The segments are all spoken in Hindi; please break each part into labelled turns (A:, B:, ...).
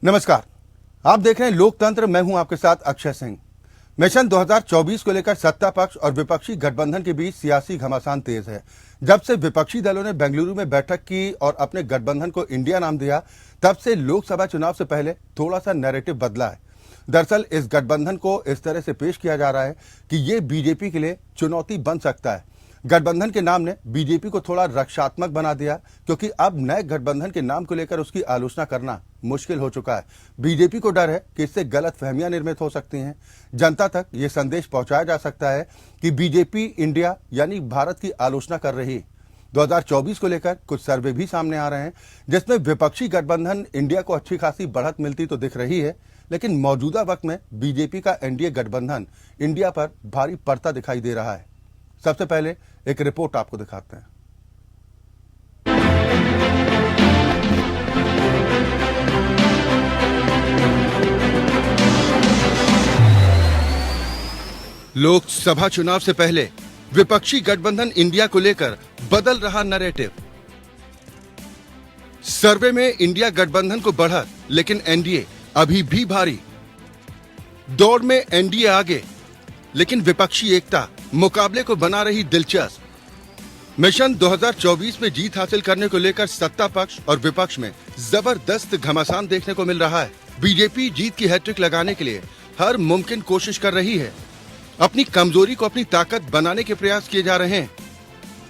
A: नमस्कार, आप देख रहे हैं लोकतंत्र। मैं हूं आपके साथ अक्षय सिंह। मिशन 2024 को लेकर सत्ता पक्ष और विपक्षी गठबंधन के बीच सियासी घमासान तेज है। जब से विपक्षी दलों ने बेंगलुरु में बैठक की और अपने गठबंधन को इंडिया नाम दिया, तब से लोकसभा चुनाव से पहले थोड़ा सा नैरेटिव बदला है। दरअसल इस गठबंधन को इस तरह से पेश किया जा रहा है कि ये बीजेपी के लिए चुनौती बन सकता है। गठबंधन के नाम ने बीजेपी को थोड़ा रक्षात्मक बना दिया, क्योंकि अब नए गठबंधन के नाम को लेकर उसकी आलोचना करना मुश्किल हो चुका है। बीजेपी को डर है कि इससे गलत फहमियां निर्मित हो सकती हैं। जनता तक ये संदेश पहुंचाया जा सकता है कि बीजेपी इंडिया यानी भारत की आलोचना कर रही है। 2024 को लेकर कुछ सर्वे भी सामने आ रहे हैं, जिसमें विपक्षी गठबंधन इंडिया को अच्छी खासी बढ़त मिलती तो दिख रही है, लेकिन मौजूदा वक्त में बीजेपी का एनडीए गठबंधन इंडिया पर भारी पड़ता दिखाई दे रहा है। सबसे पहले एक रिपोर्ट आपको दिखाते हैं। लोकसभा चुनाव से पहले विपक्षी गठबंधन इंडिया को लेकर बदल रहा नैरेटिव। सर्वे में इंडिया गठबंधन को बढ़त, लेकिन एनडीए अभी भी भारी। दौड़ में एनडीए आगे, लेकिन विपक्षी एकता मुकाबले को बना रही दिलचस्प। मिशन 2024 में जीत हासिल करने को लेकर सत्ता पक्ष और विपक्ष में जबरदस्त घमासान देखने को मिल रहा है। बीजेपी जीत की हैट्रिक लगाने के लिए हर मुमकिन कोशिश कर रही है। अपनी कमजोरी को अपनी ताकत बनाने के प्रयास किए जा रहे हैं।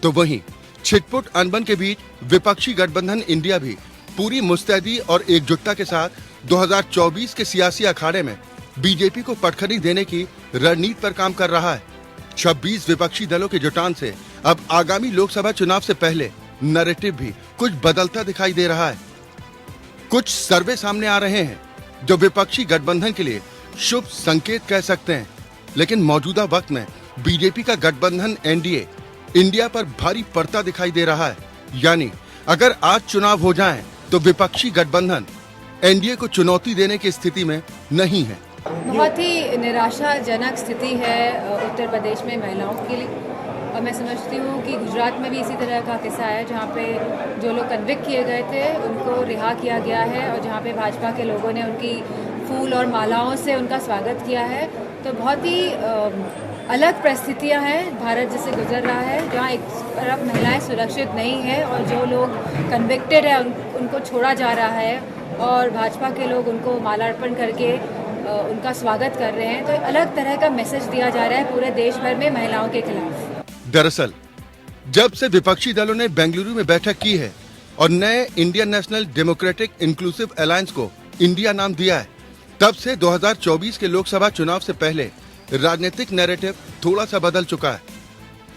A: तो वहीं छिटपुट अनबन के बीच विपक्षी गठबंधन इंडिया भी पूरी मुस्तैदी और एकजुटता के साथ 2024 के सियासी अखाड़े में बीजेपी को पटखनी देने की रणनीति पर काम कर रहा है। 26 विपक्षी दलों के जुटान से अब आगामी लोकसभा चुनाव से पहले नैरेटिव भी कुछ बदलता दिखाई दे रहा है। कुछ सर्वे सामने आ रहे हैं जो विपक्षी गठबंधन के लिए शुभ संकेत कह सकते हैं, लेकिन मौजूदा वक्त में बीजेपी का गठबंधन एनडीए इंडिया पर भारी पड़ता दिखाई दे रहा है। यानी अगर आज चुनाव हो जाएं, तो विपक्षी गठबंधन एनडीए को चुनौती देने की स्थिति में नहीं है।
B: बहुत ही निराशाजनक स्थिति है उत्तर प्रदेश में महिलाओं के लिए, और मैं समझती हूँ कि गुजरात में भी इसी तरह का किस्सा है, जहाँ पे जो लोग कन्विक्ट किए गए थे उनको रिहा किया गया है, और जहाँ पे भाजपा के लोगों ने उनकी फूल और मालाओं से उनका स्वागत किया है। तो बहुत ही अलग परिस्थितियाँ हैं भारत जिससे गुजर रहा है, जहाँ एक तरफ महिलाएं सुरक्षित नहीं है और जो लोग कन्विक्टेड है उनको छोड़ा जा रहा है, और भाजपा के लोग उनको मालार्पण करके उनका स्वागत कर रहे हैं। तो अलग तरह का मैसेज दिया जा रहा है पूरे देश भर में महिलाओं के खिलाफ।
A: दरअसल जब से विपक्षी दलों ने बेंगलुरु में बैठक की है और नए Indian national democratic inclusive alliance को इंडिया नाम दिया है, तब से 2024 के लोकसभा चुनाव से पहले राजनीतिक नैरेटिव थोड़ा सा बदल चुका है।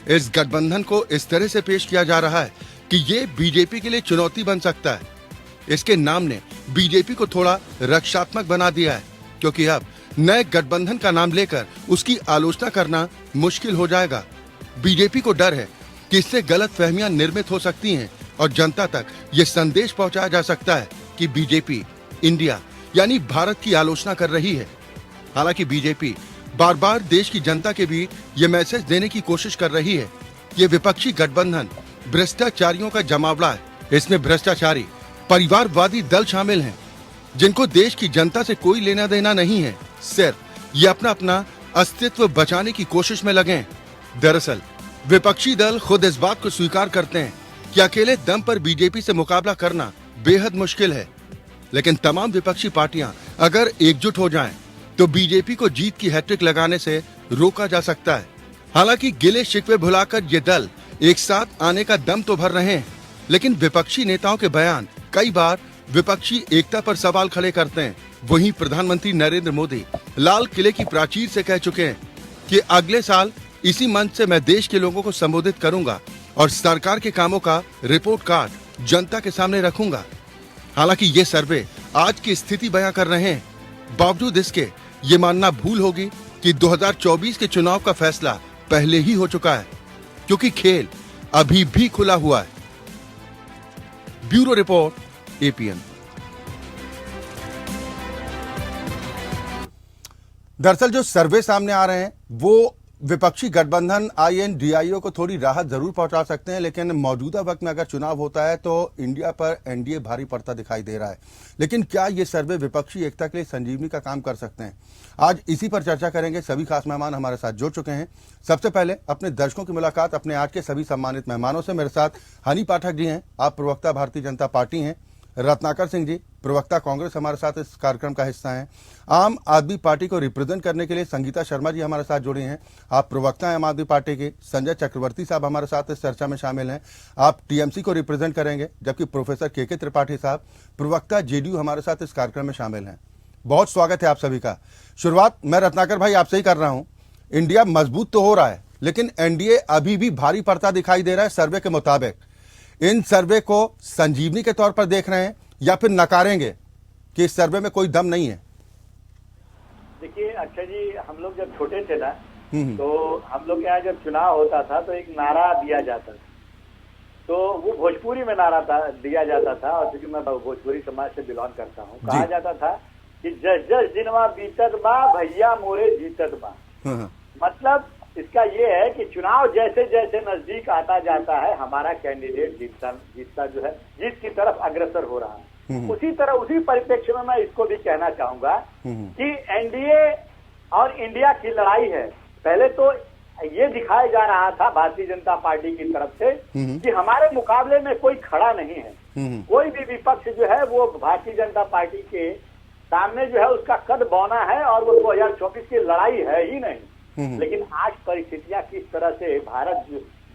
A: इस गठबंधन को इस तरह से पेश किया जा रहा है कि ये बीजेपी के लिए चुनौती बन सकता है। इसके नाम ने बीजेपी को थोड़ा रक्षात्मक बना दिया है, क्योंकि अब नए गठबंधन का नाम लेकर उसकी आलोचना करना मुश्किल हो जाएगा। बीजेपी को डर है कि इससे गलत फहमियां निर्मित हो सकती हैं और जनता तक ये संदेश पहुंचाया जा सकता है कि बीजेपी इंडिया यानी भारत की आलोचना कर रही है। हालांकि बीजेपी बार बार देश की जनता के बीच ये मैसेज देने की कोशिश कर रही है। ये विपक्षी गठबंधन भ्रष्टाचारियों का जमावड़ा है। इसमें भ्रष्टाचारी परिवारवादी दल शामिल हैं, जिनको देश की जनता से कोई लेना देना नहीं है। सिर्फ ये अपना अपना अस्तित्व बचाने की कोशिश में लगे हैं। दरअसल विपक्षी दल खुद इस बात को स्वीकार करते हैं कि अकेले दम पर बीजेपी से मुकाबला करना बेहद मुश्किल है, लेकिन तमाम विपक्षी पार्टियां अगर एकजुट हो जाएं, तो बीजेपी को जीत की हैट्रिक लगाने से रोका जा सकता है। हालांकि गिले शिकवे भुलाकर ये दल एक साथ आने का दम तो भर रहे हैं, लेकिन विपक्षी नेताओं के बयान कई बार विपक्षी एकता पर सवाल खड़े करते हैं। वहीं प्रधानमंत्री नरेंद्र मोदी लाल किले की प्राचीर से कह चुके हैं कि अगले साल इसी मंच से मैं देश के लोगों को संबोधित करूंगा और सरकार के कामों का रिपोर्ट कार्ड जनता के सामने रखूंगा। हालांकि ये सर्वे आज की स्थिति बयां कर रहे हैं। बावजूद इसके ये मानना भूल होगी कि 2024 के चुनाव का फैसला पहले ही हो चुका है, क्योंकि खेल अभी भी खुला हुआ है। Bureau report, APN. दरअसल जो सर्वे सामने आ रहे हैं वो विपक्षी गठबंधन INDIO को थोड़ी राहत जरूर पहुंचा सकते हैं, लेकिन मौजूदा वक्त में अगर चुनाव होता है तो इंडिया पर NDA भारी पड़ता दिखाई दे रहा है। लेकिन क्या ये सर्वे विपक्षी एकता के लिए संजीवनी का काम कर सकते हैं? आज इसी पर चर्चा करेंगे। सभी खास मेहमान हमारे साथ जुड़ चुके हैं। सबसे पहले अपने दर्शकों की मुलाकात अपने आज के सभी सम्मानित मेहमानों से। मेरे साथ हनी पाठक जी हैं, आप प्रवक्ता भारतीय जनता पार्टी हैं। रत्नाकर सिंह जी, प्रवक्ता कांग्रेस, हमारे साथ इस कार्यक्रम का हिस्सा हैं। आम आदमी पार्टी को रिप्रेजेंट करने के लिए संगीता शर्मा जी हमारे साथ जुड़ी हैं, आप प्रवक्ता हैं आम आदमी पार्टी के। संजय चक्रवर्ती साहब हमारे साथ इस चर्चा में शामिल हैं, आप TMC को रिप्रेजेंट करेंगे। जबकि प्रोफेसर KK त्रिपाठी साहब, प्रवक्ता JDU, हमारे साथ इस कार्यक्रम में शामिल हैं। बहुत स्वागत है आप सभी का। शुरुआत मैं रत्नाकर भाई आपसे ही कर रहा हूं। इंडिया मजबूत तो हो रहा है, लेकिन NDA अभी भी भारी पड़ता दिखाई दे रहा है सर्वे के मुताबिक। इन सर्वे को संजीवनी के तौर पर देख रहे हैं या फिर नकारेंगे कि इस सर्वे में कोई दम नहीं है?
C: देखिए अक्षय जी, हम लोग जब छोटे थे ना, तो हम लोग के यहाँ जब चुनाव होता था तो एक नारा दिया जाता था, तो वो भोजपुरी में नारा था, दिया जाता था। और क्योंकि मैं भोजपुरी समाज से बिलोंग करता हूँ, कहा जाता था कि जस जस दिनवा बीतत बा भैया मोरे जीतत बा। मतलब इसका ये है कि चुनाव जैसे जैसे नजदीक आता जाता है, हमारा कैंडिडेट जीतता जो है, जीत की तरफ अग्रसर हो रहा है। उसी तरह उसी परिप्रेक्ष्य में मैं इसको भी कहना चाहूंगा कि NDA और इंडिया की लड़ाई है। पहले तो ये दिखाया जा रहा था भारतीय जनता पार्टी की तरफ से कि हमारे मुकाबले में कोई खड़ा नहीं है, कोई भी विपक्ष जो है वो भारतीय जनता पार्टी के सामने जो है उसका कद बौना है और वो 2024 की लड़ाई है ही नहीं। लेकिन आज परिस्थितियां किस तरह से भारत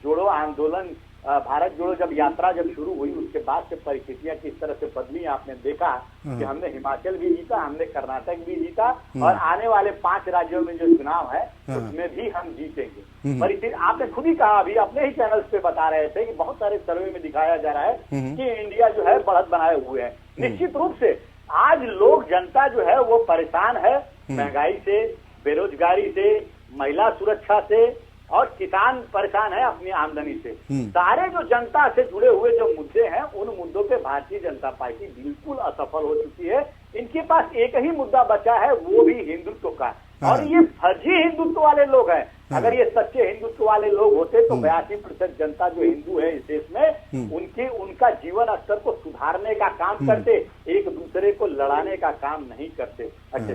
C: जोड़ो आंदोलन, भारत जोड़ो जब यात्रा जब शुरू हुई, उसके बाद से परिस्थितियां किस तरह से बदली आपने देखा कि हमने हिमाचल भी जीता, हमने कर्नाटक भी जीता और आने वाले 5 राज्यों में जो चुनाव है उसमें भी हम जीतेंगे। परिस्थिति आपने खुद ही कहा, अभी अपने ही चैनल्स पे बता रहे थे कि बहुत सारे सर्वे में दिखाया जा रहा है कि इंडिया जो है बढ़त बनाए हुए है। निश्चित रूप से आज लोग, जनता जो है वो परेशान है, महंगाई से, बेरोजगारी से, महिला सुरक्षा से, और किसान परेशान है अपनी आमदनी से। सारे जो जनता से जुड़े हुए जो मुद्दे हैं, उन मुद्दों पे भारतीय जनता पार्टी बिल्कुल असफल हो चुकी है। इनके पास एक ही मुद्दा बचा है, वो भी हिंदुत्व का। और ये फर्जी हिंदुत्व वाले लोग हैं। अगर ये सच्चे हिंदुत्व वाले लोग होते तो 82% जनता जो हिंदू है इस देश में, उनका जीवन स्तर को सुधारने का काम करते, एक दूसरे को लड़ाने का काम नहीं करते। अच्छा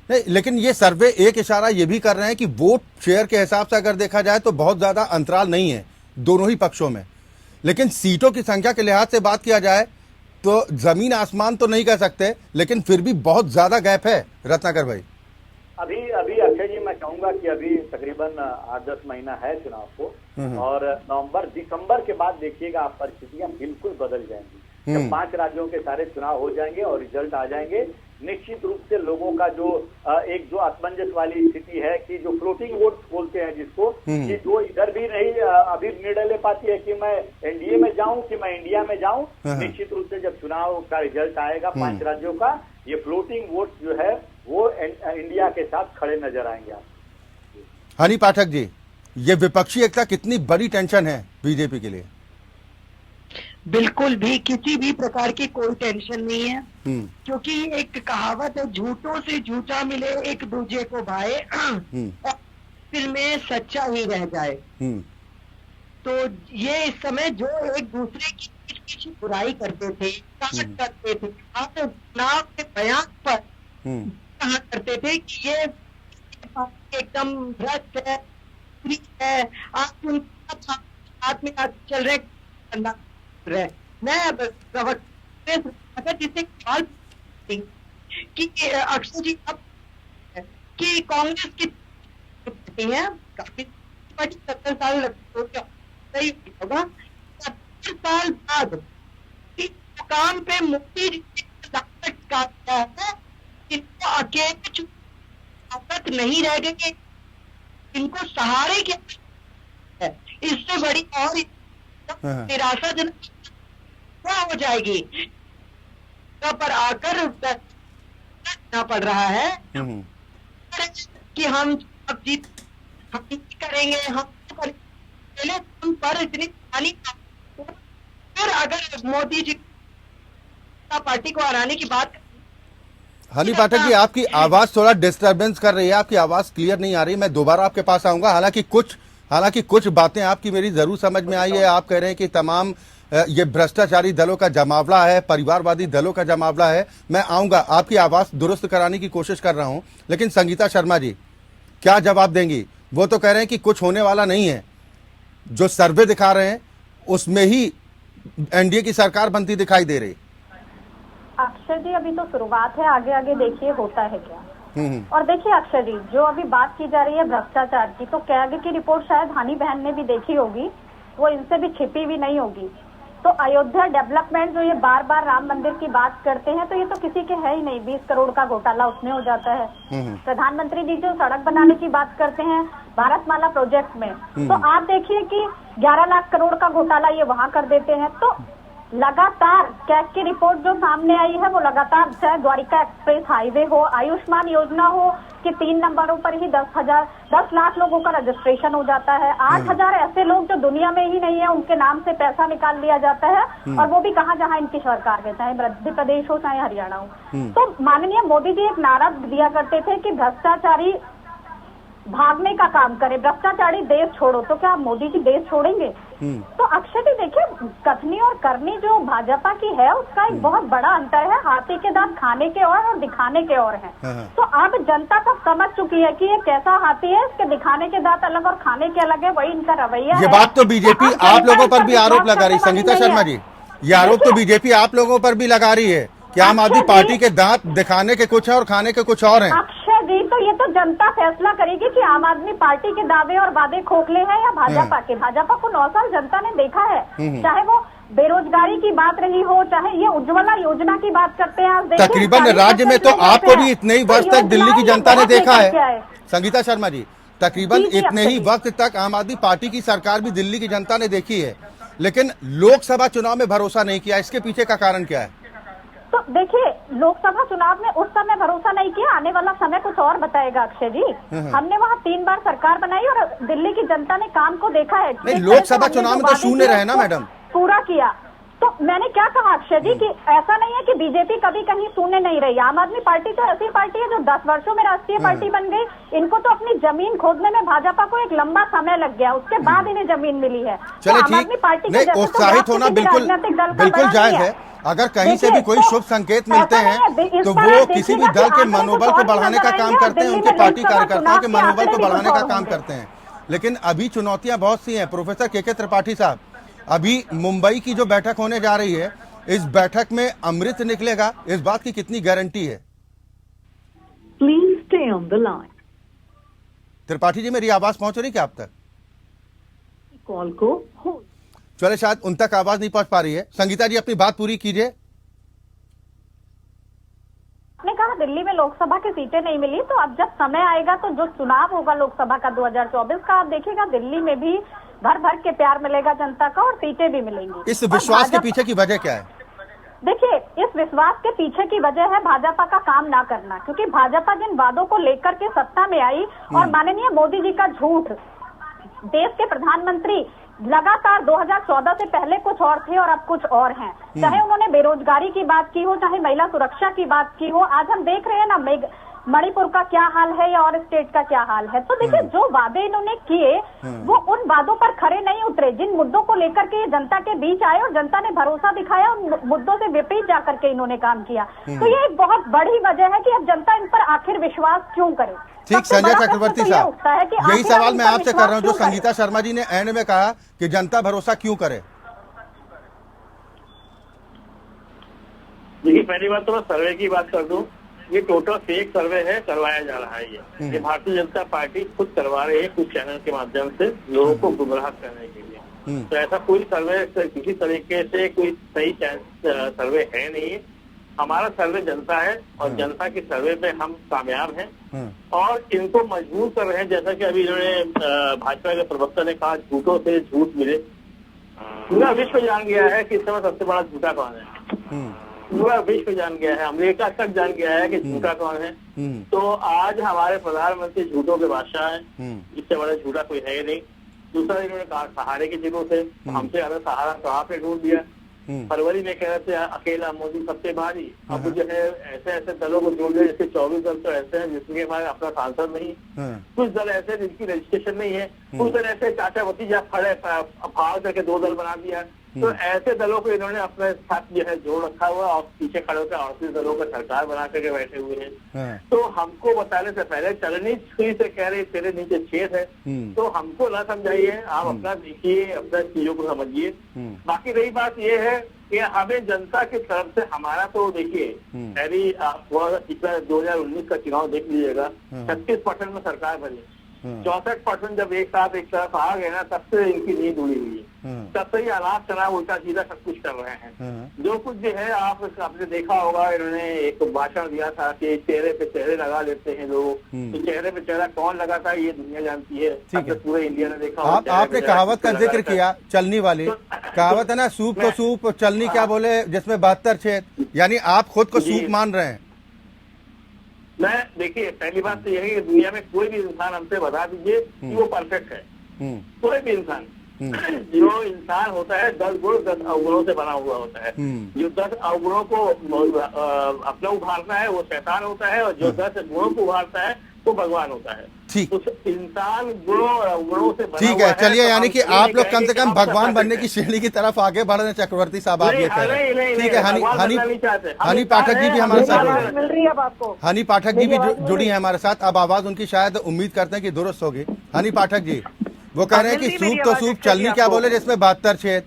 A: नहीं, लेकिन ये सर्वे एक इशारा ये भी कर रहे हैं कि वोट शेयर के हिसाब से अगर देखा जाए तो बहुत ज्यादा अंतराल नहीं है दोनों ही पक्षों में, लेकिन सीटों की संख्या के लिहाज से बात किया जाए तो जमीन आसमान तो नहीं कह सकते, लेकिन फिर भी बहुत ज्यादा गैप है। रत्नाकर भाई,
C: अभी अक्षय जी, मैं कहूंगा कि अभी तकरीबन 8-10 महीना है चुनाव को, और नवंबर दिसंबर के बाद देखिएगा आप परिस्थितियां बिल्कुल बदल जाएंगी। जब 5 राज्यों के सारे चुनाव हो जाएंगे और रिजल्ट आ जाएंगे, निश्चित रूप से लोगों का जो एक जो असमंजस वाली स्थिति है कि जो फ्लोटिंग वोट बोलते हैं जिसको, कि जो इधर भी नहीं अभी निर्णय ले पाती है कि मैं NDA में जाऊं कि मैं इंडिया में जाऊं, निश्चित रूप से जब चुनाव का रिजल्ट आएगा 5 राज्यों का, ये फ्लोटिंग वोट जो है वो इंडिया के साथ खड़े नजर आएंगे। आप
A: हनी पाठक जी, ये विपक्षी एकता कितनी बड़ी टेंशन है बीजेपी के लिए?
D: बिल्कुल भी किसी भी प्रकार की कोई टेंशन नहीं है, क्योंकि एक कहावत है, झूठों से झूठा मिले एक दूजे को भाए और फिर में सच्चा ही रह जाए। तो ये इस समय जो एक दूसरे की बुराई करते थे, करते थे, चुनाव के बयान पर कहा करते थे कि ये एकदम भ्रष्ट है, आप उनका साथ में चल रहे मैं जिससे सवाल कि अक्षय जी अब कि कांग्रेस की है काफी 70 साल सही होगा, 70 साल बाद मुकाम पे मोदी जी है, इनको अकेले ताकत नहीं रह गई, इनको सहारे के इससे बड़ी और निराशाजनक क्या हो जाएगी पर आकर पड़ रहा है कि हम अब जीत हम करेंगे, हम पर इतनी हानि, फिर अगर मोदी जी पार्टी को हराने की बात,
A: हनी पाठक जी, आपकी आवाज थोड़ा डिस्टरबेंस कर रही है, आपकी आवाज क्लियर नहीं आ रही। मैं दोबारा आपके पास आऊंगा। हालांकि कुछ बातें आपकी मेरी जरूर समझ में आई है। आप कह रहे हैं कि तमाम ये भ्रष्टाचारी दलों का जमावड़ा है, परिवारवादी दलों का जमावड़ा है। मैं आऊंगा, आपकी आवाज दुरुस्त कराने की कोशिश कर रहा हूं। लेकिन संगीता शर्मा जी क्या जवाब देंगी? वो तो कह रहे हैं कि कुछ होने वाला नहीं है, जो सर्वे दिखा रहे हैं उसमें ही एनडीए की सरकार बनती दिखाई दे रही।
E: अक्षय जी, अभी तो शुरुआत है, आगे आगे देखिए होता है क्या। और देखिए अक्षय जी, जो अभी बात की जा रही है भ्रष्टाचार की, तो कैग की रिपोर्ट शायद हानि बहन ने भी देखी होगी, वो इनसे भी छिपी हुई नहीं होगी। तो अयोध्या डेवलपमेंट जो ये बार बार राम मंदिर की बात करते हैं, तो ये तो किसी के है ही नहीं। 20 करोड़ का घोटाला उसमें हो जाता है। प्रधानमंत्री जी जो सड़क बनाने की बात करते हैं भारतमाला प्रोजेक्ट में, तो आप देखिए कि 11 लाख करोड़ का घोटाला ये वहां कर देते हैं। तो लगातार कैग की रिपोर्ट जो सामने आई है वो लगातार, चाहे द्वारिका एक्सप्रेस हाईवे हो, आयुष्मान योजना हो, कि 3 नंबरों पर ही 10 लाख लोगों का रजिस्ट्रेशन हो जाता है। 8,000 ऐसे लोग जो दुनिया में ही नहीं है, उनके नाम से पैसा निकाल लिया जाता है, और वो भी कहाँ, जहाँ इनकी सरकार है, चाहे मध्य प्रदेश हो चाहे हरियाणा हो। तो माननीय मोदी जी एक नारा दिया करते थे कि भ्रष्टाचारी भागने का काम करे, भ्रष्टाचारी देश छोड़ो। तो क्या मोदी जी देश छोड़ेंगे? तो अक्षय जी देखिए, कथनी और करनी जो भाजपा की है उसका एक बहुत बड़ा अंतर है। हाथी के दांत खाने के और दिखाने के और हैं। तो अब जनता सब समझ चुकी है कि ये कैसा हाथी है, इसके दिखाने के दांत अलग और खाने के अलग है, वही इनका रवैया है।
A: ये बात तो बीजेपी आप लोगों पर भी आरोप लगा रही, संगीता शर्मा जी, ये आरोप तो बीजेपी आप लोगों पर भी लगा रही है कि आम आदमी पार्टी के दांत दिखाने के कुछ है और खाने के कुछ और हैं।
E: अक्षय जी, तो ये तो जनता फैसला करेगी कि आम आदमी पार्टी के दावे और वादे खोखले हैं या भाजपा के। भाजपा को 9 साल जनता ने देखा है, चाहे वो बेरोजगारी की बात रही हो, चाहे ये उज्ज्वला योजना की बात करते हैं।
A: तकरीबन राज्य में तो आपको भी इतने ही वर्ष तक दिल्ली की जनता ने देखा है, संगीता शर्मा जी, तकरीबन इतने ही वक्त तक आम आदमी पार्टी की सरकार भी दिल्ली की जनता ने देखी है, लेकिन लोकसभा चुनाव में भरोसा नहीं किया। इसके पीछे का कारण क्या है?
E: तो देखिए, लोकसभा चुनाव में उस समय भरोसा नहीं किया, आने वाला समय कुछ और बताएगा अक्षय जी। हमने वहाँ 3 बार सरकार बनाई और दिल्ली की जनता ने काम को देखा है।
A: नहीं, लोकसभा चुनाव में तो शून्य रहे ना मैडम,
E: पूरा किया। तो मैंने क्या कहा अक्षय जी कि ऐसा नहीं है कि बीजेपी कभी कहीं शून्य नहीं रही। आम आदमी पार्टी तो ऐसी पार्टी है जो 10 वर्षों में राष्ट्रीय पार्टी बन गई। इनको तो अपनी जमीन खोदने में भाजपा को एक लंबा समय लग गया, उसके बाद इन्हें जमीन मिली है।
A: चलिए ठीक, उत्साहित होना बिल्कुल जायज है। अगर कहीं से भी कोई शुभ संकेत मिलते हैं तो वो किसी भी दल के मनोबल को बढ़ाने का काम करते हैं, उनके पार्टी कार्यकर्ताओं के मनोबल को बढ़ाने का काम करते हैं। लेकिन अभी चुनौतियां बहुत सी हैं। प्रोफेसर के त्रिपाठी साहब, अभी मुंबई की जो बैठक होने जा रही है, इस बैठक में अमृत निकलेगा, इस बात की कितनी गारंटी है?
F: Please stay on the line.
A: Tripathi ji, मेरी आवाज पहुंच रही क्या आप तक?
F: कॉल को होल्ड।
A: चले, शायद उन तक आवाज नहीं पहुंच पा रही है। संगीता जी, अपनी बात पूरी कीजिए।
E: आपने कहा दिल्ली में लोकसभा की सीटें नहीं मिली, तो अब जब समय आएगा तो जो चुनाव होगा लोकसभा का 2024 का, आप देखिएगा दिल्ली में भी भर भर के प्यार मिलेगा जनता का और सीटें भी मिलेंगी।
A: इस विश्वास के पीछे की वजह क्या है?
E: देखिए, इस विश्वास के पीछे की वजह है भाजपा का काम ना करना, क्योंकि भाजपा जिन वादों को लेकर के सत्ता में आई और माननीय मोदी जी का झूठ, देश के प्रधानमंत्री लगातार 2014 से पहले कुछ और थे और अब कुछ और हैं। चाहे उन्होंने बेरोजगारी की बात की हो, चाहे महिला सुरक्षा की बात की हो, आज हम देख रहे हैं ना मणिपुर का क्या हाल है या और स्टेट का क्या हाल है। तो देखिए, जो वादे इन्होंने किए वो उन वादों पर खरे नहीं उतरे। जिन मुद्दों को लेकर के ये जनता के बीच आए और जनता ने भरोसा दिखाया, उन मुद्दों से विपरीत जाकर के इन्होंने काम किया। तो ये एक बहुत बड़ी वजह है कि अब जनता इन पर आखिर विश्वास क्यों करे।
A: ठीक, संजय चक्रवर्ती साहब, यही सवाल मैं आपसे कर रहा हूं जो संगीता शर्मा जी ने एंड में कहा कि जनता भरोसा क्यों करे।
C: देखिए, पहली बात तो मैं सर्वे की बात कर दूं, ये टोटल फेक सर्वे है, करवाया जा रहा है। ये भारतीय जनता पार्टी खुद करवा रही है कुछ चैनल के माध्यम से लोगों को गुमराह करने के लिए। तो ऐसा कोई सर्वे किसी तरीके से कोई सही सर्वे है नहीं। हमारा सर्वे जनता है और जनता के सर्वे पे हम कामयाब हैं और इनको मजबूर कर रहे हैं। जैसा कि अभी इन्होंने भाजपा के प्रवक्ता ने कहा, झूठों से झूठ मिले। पूरा विश्व जान गया है कि इस समय सबसे बड़ा झूठा कौन है। पूरा विश्व जान गया है, अमेरिका तक जान गया है कि झूठा कौन है। तो आज हमारे प्रधानमंत्री झूठों के बादशाह हैं, इससे बड़ा झूठा कोई है ही नहीं। दूसरा, इन्होंने कहा सहारे की जरूरत है, हमसे ज्यादा सहारा कहाँ पे ढूंढ दिया।
G: फरवरी में कह रहे थे अकेला मोदी सबसे भारी, अब जो है ऐसे ऐसे दलों को जोड़ दिया, जैसे 24 दल तो ऐसे हैं जिसके पास अपना सांसद नहीं, कुछ दल ऐसे जिनकी रजिस्ट्रेशन नहीं है, कुछ दल ऐसे चाचा भतीजा फाड़ करके 2 दल बना दिया। तो ऐसे दलों को इन्होंने अपने साथ जो है जोड़ रखा हुआ और पीछे खड़े होकर 38 दलों का सरकार बना करके बैठे हुए हैं। तो हमको बताने से पहले चलनी छुरी से कह रहे तेरे नीचे छेद है, तो हमको ना समझाइए, आप अपना देखिए, अपना चीजों को समझिए। बाकी रही बात ये है कि हमें जनता की तरफ से हमारा तो देखिए पहली आप 2019 का चुनाव देख लीजिएगा, 36% में सरकार बनी, 64% जब एक साथ एक तरफ आ गए ना, तब से इनकी नींद उड़ी हुई है, तब से ही हालात चुनाव उल्टा सीधा सब कुछ कर रहे हैं। जो कुछ जो है आपने देखा होगा, इन्होंने एक भाषण दिया था कि चेहरे पे चेहरे लगा लेते हैं लोग, तो चेहरे पे चेहरा कौन लगाता है ये दुनिया जानती है, पूरे इंडिया ने देखा।
A: आपने कहावत का जिक्र किया, चलनी वाली कहावत है ना, सूप तो सूप चलनी क्या बोले, जिसमें 72 छेद, यानी आप खुद को सूप मान रहे हैं।
G: मैं देखिए पहली बात तो यही है, दुनिया में कोई भी इंसान हमसे बता दीजिए कि वो परफेक्ट है, कोई भी इंसान। जो इंसान होता है 10 गुण 10 अवगुणों से बना हुआ होता है, जो 10 अवगुणों को अपना उभारता है वो शैतान होता है, और जो 10 गुणों को उभारता है वो भगवान होता है।
A: ठीक,
G: उस इंसान गुणों और अवगुणों से
A: ठीक है, चलिए, यानी कि आप लोग कम से कम भगवान बनने की श्रेणी की तरफ आगे बढ़ रहे हैं चक्रवर्ती साहब, आप ये कह रहे हैं। ठीक है, हनी पाठक जी भी हमारे साथ
D: मिल रही है अब आपको,
A: हनी पाठक जी भी जुड़ी है हमारे साथ। अब आवाज उनकी शायद उम्मीद करते हैं कि दुरुस्त होगी। हनी पाठक जी वो कह रहे हैं कि सूप तो सूप चलनी क्या बोले, जिसमें 72 छेद।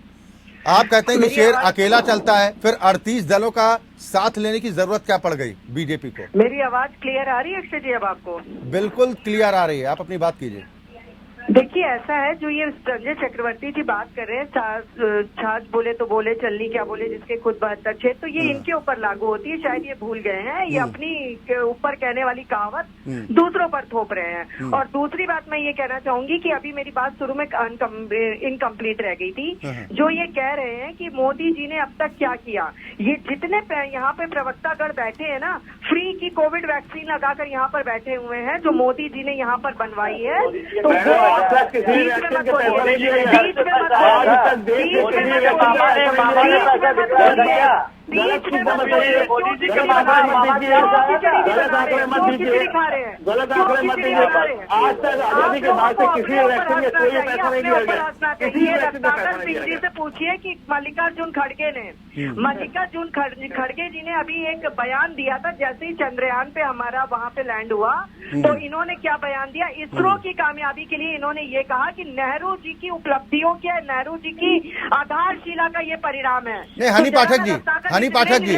A: आप कहते हैं कि शेर अकेला चलता है, फिर 38 दलों का साथ लेने की जरूरत क्या पड़ गई बीजेपी को?
D: मेरी आवाज क्लियर आ रही है अक्षय जी अब आपको?
A: बिल्कुल क्लियर आ रही है, आप अपनी बात कीजिए।
D: देखिए ऐसा है, जो ये संजय चक्रवर्ती जी बात कर रहे हैं, छाछ बोले तो बोले, चलनी क्या बोले जिसके खुद 72 छेद, तो ये इनके ऊपर लागू होती है, शायद ये भूल गए हैं। ये अपनी ऊपर कहने वाली कहावत दूसरों पर थोप रहे हैं। और दूसरी बात मैं ये कहना चाहूंगी कि अभी मेरी बात शुरू में इनकम्प्लीट रह गई थी। जो ये कह रहे हैं कि मोदी जी ने अब तक क्या किया, ये जितने यहाँ पे प्रवक्तागण बैठे हैं ना, फ्री की कोविड वैक्सीन लगाकर यहाँ पर बैठे हुए हैं, जो मोदी जी ने यहाँ पर बनवाई है, तो
G: गलत आंकड़े मत दीजिए। आज तक आजादी के बाद से किसी वैक्सीन में कोई पैसा नहीं दिया गया।
D: जी से पूछिए कि मल्लिकार्जुन खड़गे जी ने अभी एक बयान दिया था, जैसे ही चंद्रयान पे हमारा वहाँ पे लैंड हुआ, तो इन्होंने क्या बयान दिया, इसरो की कामयाबी के लिए इन्होंने ये कहा कि नेहरू जी की उपलब्धियों के, नेहरू जी की आधारशिला का ये परिणाम है।
A: नहीं, हनी पाठक जी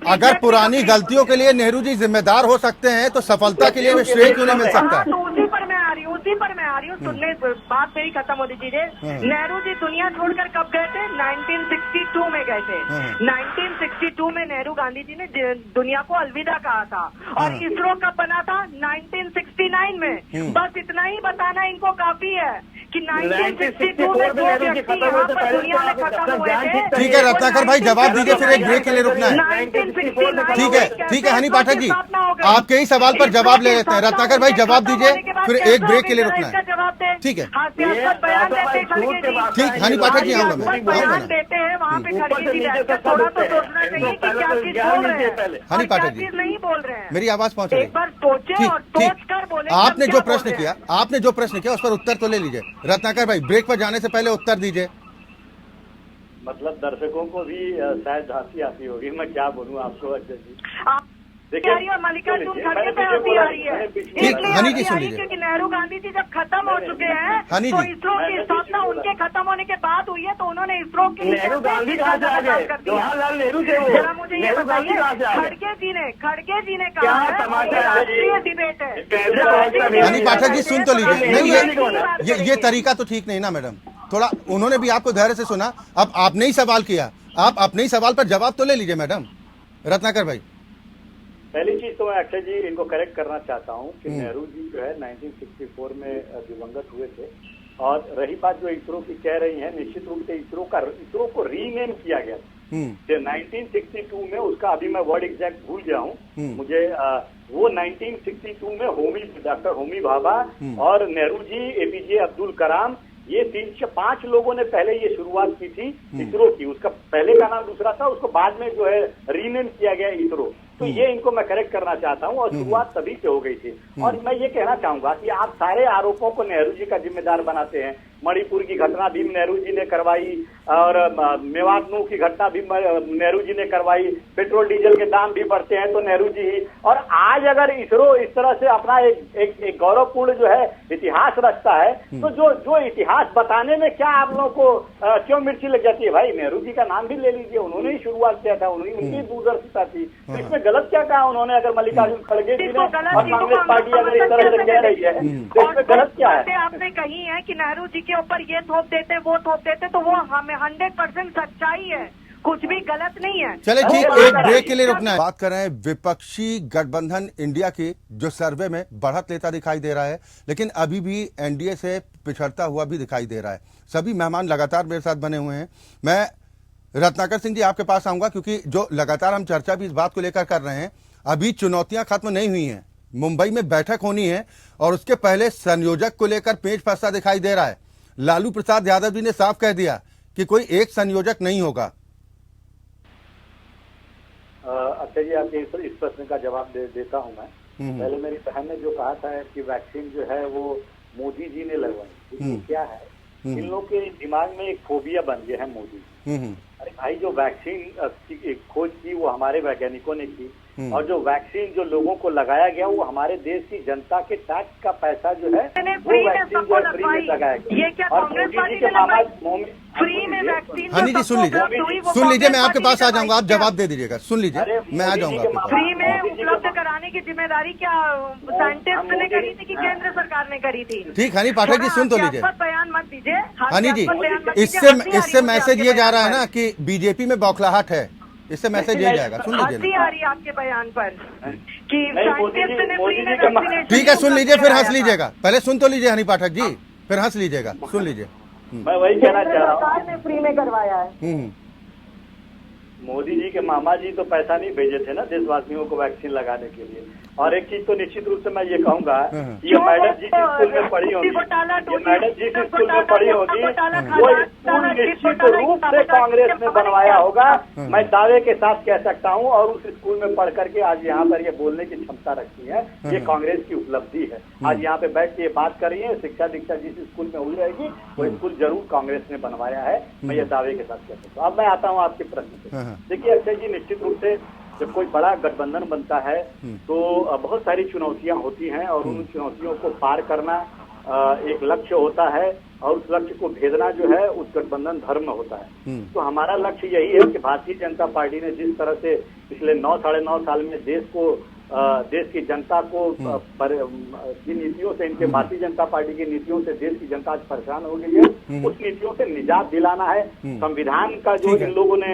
A: अगर पुरानी गलतियों के लिए नेहरू जी जिम्मेदार हो सकते हैं, तो सफलता के लिए श्रेय क्यों नहीं मिल सकता?
D: तो उसी पर मैं आ रही हूँ सुनने, बात मेरी खत्म होती दीजिए। नेहरू जी दुनिया छोड़कर कब गए थे? 1962 में गए थे। 1962 में नेहरू गांधी जी ने दुनिया को अलविदा कहा था, और इसरो कब बना था? 1969 में। बस इतना ही बताना इनको काफी है कि 1962 में जो व्यक्ति यहाँ पर दुनिया में खत्म हुए थे।
A: ठीक है रत्नाकर भाई, जवाब दीजिए, फिर एक ब्रेक के लिए रुकना है। ठीक है हनी पाठक जी, आपके ही सवाल पर जवाब ले लेते हैं। रत्नाकर भाई जवाब दीजिए, फिर एक ब्रेक के लिए रुकना है। ठीक है, ठीक, हनी पाठक जी आऊंगा मैं। हनी पाठक जी
D: नहीं बोल रहे हैं,
A: मेरी आवाज पहुंच रही है?
D: एक बार सोचे और सोच कर बोले।
A: आपने जो प्रश्न किया उस पर उत्तर तो ले लीजिए। रत्नाकर भाई ब्रेक पर जाने से पहले उत्तर दीजिए।
C: मतलब दर्शकों को भी शायद हंसी आती होगी, मैं क्या बोलूं आपको अक्षय जी।
D: और मल्लिकार्जुन खड़गे पे हंसी आ रही है,
A: हनी जी सुन लीजिए,
D: क्योंकि नेहरू गांधी जी जब खत्म हो चुके हैं, तो इसरो की स्थापना उनके खत्म होने के बाद हुई है, तो उन्होंने इसरो के लिए
G: नेहरू गांधी कहाँ से आ गए? जवाहरलाल नेहरू थे वो।
D: जरा मुझे ये बताइए, खड़गे जी ने कहा राष्ट्रीय डिबेट है।
A: हनी पाठक जी सुन तो लीजिए। नहीं, ये तरीका तो ठीक नहीं ना मैडम, थोड़ा उन्होंने भी आपको धैर्य से सुना, अब आपने ही सवाल किया, आप अपने ही सवाल पर जवाब तो ले लीजिए मैडम। रत्नाकर भाई,
C: पहली चीज तो मैं अक्षय जी इनको करेक्ट करना चाहता हूँ कि नेहरू जी जो है 1964 में दिवंगत हुए थे। और रही बात जो इसरो की कह रही है, निश्चित रूप से इसरो को रीनेम किया गया था 1962 में। उसका अभी मैं वर्ड एग्जैक्ट भूल गया हूँ, मुझे वो 1962 में डॉक्टर होमी भाभा और नेहरू जी, एपीजे अब्दुल कलाम, ये 3-5 लोगों ने पहले ये शुरुआत की थी इसरो की। उसका पहले का नाम दूसरा था, उसको बाद में जो है रीनेम किया गया इसरो। तो ये इनको मैं करेक्ट करना चाहता हूँ, और शुरुआत तभी से हो गई थी। और मैं ये कहना चाहूंगा कि आप सारे आरोपों को नेहरू जी का जिम्मेदार बनाते हैं। मणिपुर की घटना भी नेहरू जी ने करवाई, और मेवात नूह की घटना भी नेहरू जी ने करवाई। पेट्रोल डीजल के दाम भी बढ़ते हैं तो नेहरू जी ही। और आज अगर इसरो इस तरह से अपना एक गौरवपूर्ण जो है इतिहास रचता है, तो जो इतिहास बताने में क्या आप लोगों को क्यों मिर्ची लग जाती है? भाई नेहरू जी का नाम भी ले लीजिए, उन्होंने ही शुरुआत किया था, उनकी दूरदर्शिता थी। तो इसमें गलत क्या कहा उन्होंने? अगर मल्लिकार्जुन खड़गे जी ने और कांग्रेस पार्टी अगर इस तरह से कह रही है तो इसमें गलत क्या है?
D: आपने कही है कि नेहरू जी के ऊपर ये थोप देते वो थोप देते, तो वो हमें 100% सच्चाई है, कुछ भी गलत नहीं है।
A: चले ठीक, एक ब्रेक के लिए रुकना है। बात कर रहे हैं विपक्षी गठबंधन इंडिया की, जो सर्वे में बढ़त लेता दिखाई दे रहा है, लेकिन अभी भी एनडीए से पिछड़ता हुआ भी दिखाई दे रहा है। सभी मेहमान लगातार मेरे साथ बने हुए हैं। मैं रत्नाकर सिंह जी आपके पास आऊंगा, क्योंकि जो लगातार हम चर्चा भी इस बात को लेकर कर रहे हैं, अभी चुनौतियां खत्म नहीं हुई हैं। मुंबई में बैठक होनी है और उसके पहले संयोजक को लेकर पेच फंसा दिखाई दे रहा है। लालू प्रसाद यादव जी ने साफ कह दिया कि कोई एक संयोजक नहीं होगा।
C: अच्छा जी, आपके इस प्रश्न का जवाब देता हूं मैं। पहले मेरी बहन ने जो कहा था कि वैक्सीन जो है वो मोदी जी ने लगवाई, क्या है इन लोगों के दिमाग में एक फोबिया बन गया है मोदी। अरे भाई, जो वैक्सीन की खोज की वो हमारे वैज्ञानिकों ने की, और जो वैक्सीन जो लोगों को लगाया गया वो हमारे देश की जनता के टैक्स का पैसा जो है वो वैक्सीन जो है फ्री में लगाया गया। और मोदी जी के मामा
D: फ्री में वैक्सीन।
A: हनी जी सुन लीजिए, मैं आपके पास आ जाऊंगा, आप जवाब दे दीजिएगा। सुन लीजिए, मैं आ जाऊंगा।
D: फ्री में उपलब्ध कराने की जिम्मेदारी क्या साइंटिस्ट ने करी थी कि केंद्र सरकार ने करी थी?
A: ठीक, हनी पाठक जी सुन तो लीजिए।
D: बयान मत दीजिए
A: हनी जी, इससे मैसेज ये जा रहा है ना कि बीजेपी में बौखलाहट है, इससे मैसेज ये जाएगा। सुन लीजिए।
D: हंसी आ रही है आपके बयान पर कि साइंटिस्ट ने फ्री में वैक्सीनेशन।
A: ठीक है, सुन लीजिए फिर हंस लीजिएगा। पहले सुन तो लीजिए हनी पाठक जी, फिर हंस लीजिएगा। सुन लीजिए।
C: मैं वही कहना चाह रहा हूँ,
D: सरकार ने फ्री में करवाया है।
C: मोदी जी के मामा जी तो पैसा नहीं भेजे थे ना देशवासियों को वैक्सीन लगाने के लिए। और एक चीज तो निश्चित रूप से मैं ये कहूंगा, ये मैडम जी जिस स्कूल में पढ़ी होगी, मैडम जी जिस स्कूल में पढ़ी होगी, वो स्कूल निश्चित रूप से कांग्रेस ने बनवाया होगा। मैं दावे के साथ कह सकता हूँ, और उस स्कूल में पढ़ करके आज यहाँ पर ये बोलने की क्षमता रखती है, ये कांग्रेस की उपलब्धि है। आज यहाँ पे बैठ के ये बात कर रही है, शिक्षा दीक्षा जिस स्कूल में हुई रहेगी वो स्कूल जरूर कांग्रेस ने बनवाया है, मैं ये दावे के साथ कह सकता हूँ। अब मैं आता हूँ आपके प्रश्न पे। देखिए अक्षय जी, निश्चित रूप से जब कोई बड़ा गठबंधन बनता है तो बहुत सारी चुनौतियां होती हैं, और उन चुनौतियों को पार करना एक लक्ष्य होता है, और उस लक्ष्य को भेदना जो है उस गठबंधन धर्म होता है। तो हमारा लक्ष्य यही है कि भारतीय जनता पार्टी ने जिस तरह से पिछले 9-9.5 साल में देश की जनता को जिन नीतियों से, इनके भारतीय जनता पार्टी की नीतियों से देश की जनता आज परेशान हो गई है, उस नीतियों से निजात दिलाना है। संविधान का जो इन लोगों ने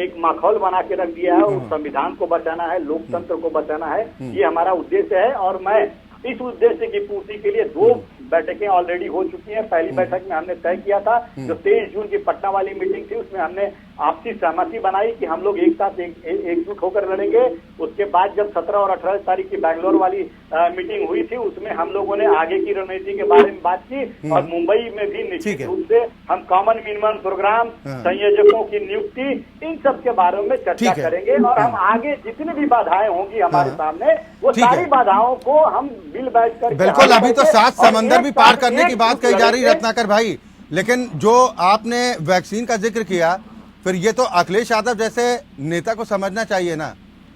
C: एक माहौल बना के रख दिया है, उस संविधान को बचाना है, लोकतंत्र को बचाना है, ये हमारा उद्देश्य है। और मैं इस उद्देश्य की पूर्ति के लिए 2 बैठकें ऑलरेडी हो चुकी हैं। पहली बैठक में हमने तय किया था, जो 23 जून की पटना वाली मीटिंग थी, उसमें हमने आपसी सहमति बनाई कि हम लोग एक साथ एकजुट होकर लड़ेंगे। उसके बाद जब 17 और 18 तारीख की बैंगलोर वाली मीटिंग हुई थी, उसमें हम लोगों ने आगे की रणनीति के बारे में बात की, और मुंबई में भी निश्चित रूप से हम कॉमन मिनिमम प्रोग्राम, संयोजकों की नियुक्ति, इन सब के बारे में चर्चा करेंगे। और हम आगे जितनी भी बाधाएं होंगी हमारे सामने, वो सारी बाधाओं को हम मिल बैठ कर।
A: बिल्कुल, अभी तो 7 समंदर भी पार करने की बात कही जा रही है रत्नाकर भाई, लेकिन जो आपने वैक्सीन का जिक्र किया, फिर ये तो अखिलेश यादव जैसे नेता को समझना चाहिए ना,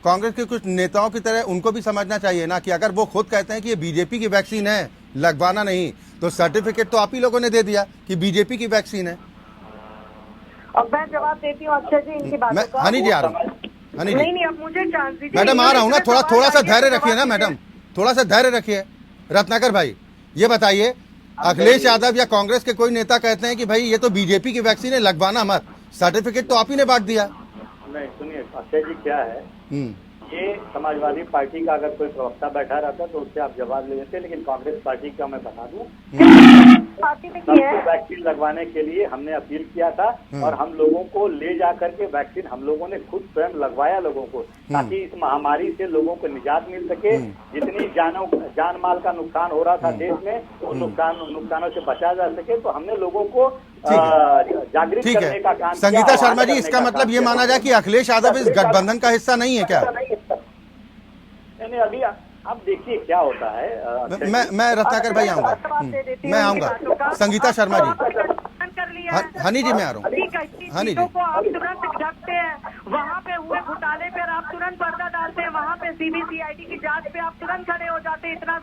A: कांग्रेस के कुछ नेताओं की तरह उनको भी समझना चाहिए ना, कि अगर वो खुद कहते हैं कि ये बीजेपी की वैक्सीन है, लगवाना नहीं, तो सर्टिफिकेट तो आप ही लोगों ने दे दिया कि बीजेपी की वैक्सीन है।
D: अब मैं जवाब देती हूँ अक्षय जी इनकी बातों का।
A: हनी जी आ रहा हूँ, हनी जी।
D: नहीं, अब मुझे चांस दीजिए।
A: मैडम आ रहा हूँ ना, थोड़ा सा धैर्य रखिए ना मैडम, थोड़ा सा धैर्य रखिए। रत्नाकर भाई ये बताइए, अखिलेश यादव या कांग्रेस के कोई नेता कहते हैं कि भाई ये तो बीजेपी की वैक्सीन है, लगवाना मत, सर्टिफिकेट तो आप ही ने बांट दिया।
C: नहीं, सुनिए अक्षय जी, क्या है ये समाजवादी पार्टी का अगर कोई प्रवक्ता बैठा रहता तो उससे आप जवाब ले लेते, लेकिन कांग्रेस पार्टी का मैं बता दूं,
E: पार्टी ने की
C: सबको
E: है।
C: वैक्सीन लगवाने के लिए हमने अपील किया था और हम लोगों को ले जा करके वैक्सीन हम लोगों ने खुद स्वयं लगवाया लोगों को, ताकि इस महामारी से लोगों को निजात मिल सके। जितनी जान माल का नुकसान हो रहा था देश में, तो नुकसानों से बचा जा सके, तो हमने लोगों को जागृत
A: ठीक
C: करने का
A: है।
C: काम
A: संगीता
C: किया,
A: शर्मा जी,
C: करने
A: इसका
C: का
A: मतलब
C: काम
A: ये
C: किया।
A: माना जाए कि अखिलेश यादव इस गठबंधन का हिस्सा नहीं है क्या?
C: नहीं, अभी अब देखिए क्या होता है।
A: मैं रत्नाकर भाई आऊंगा, मैं आऊंगा। संगीता शर्मा जी,
D: कर लिया
A: हनी जी मैं आ रहा हूँ।
D: ठीक है, इतनी
A: हनी जी।
D: चीजों को आप तुरंत ढकते हैं, वहाँ पे हुए घोटाले पर आप तुरंत पर्दा डालते हैं, वहाँ पे सीबीसीआईडी की जांच पे आप तुरंत खड़े हो जाते हैं। इतना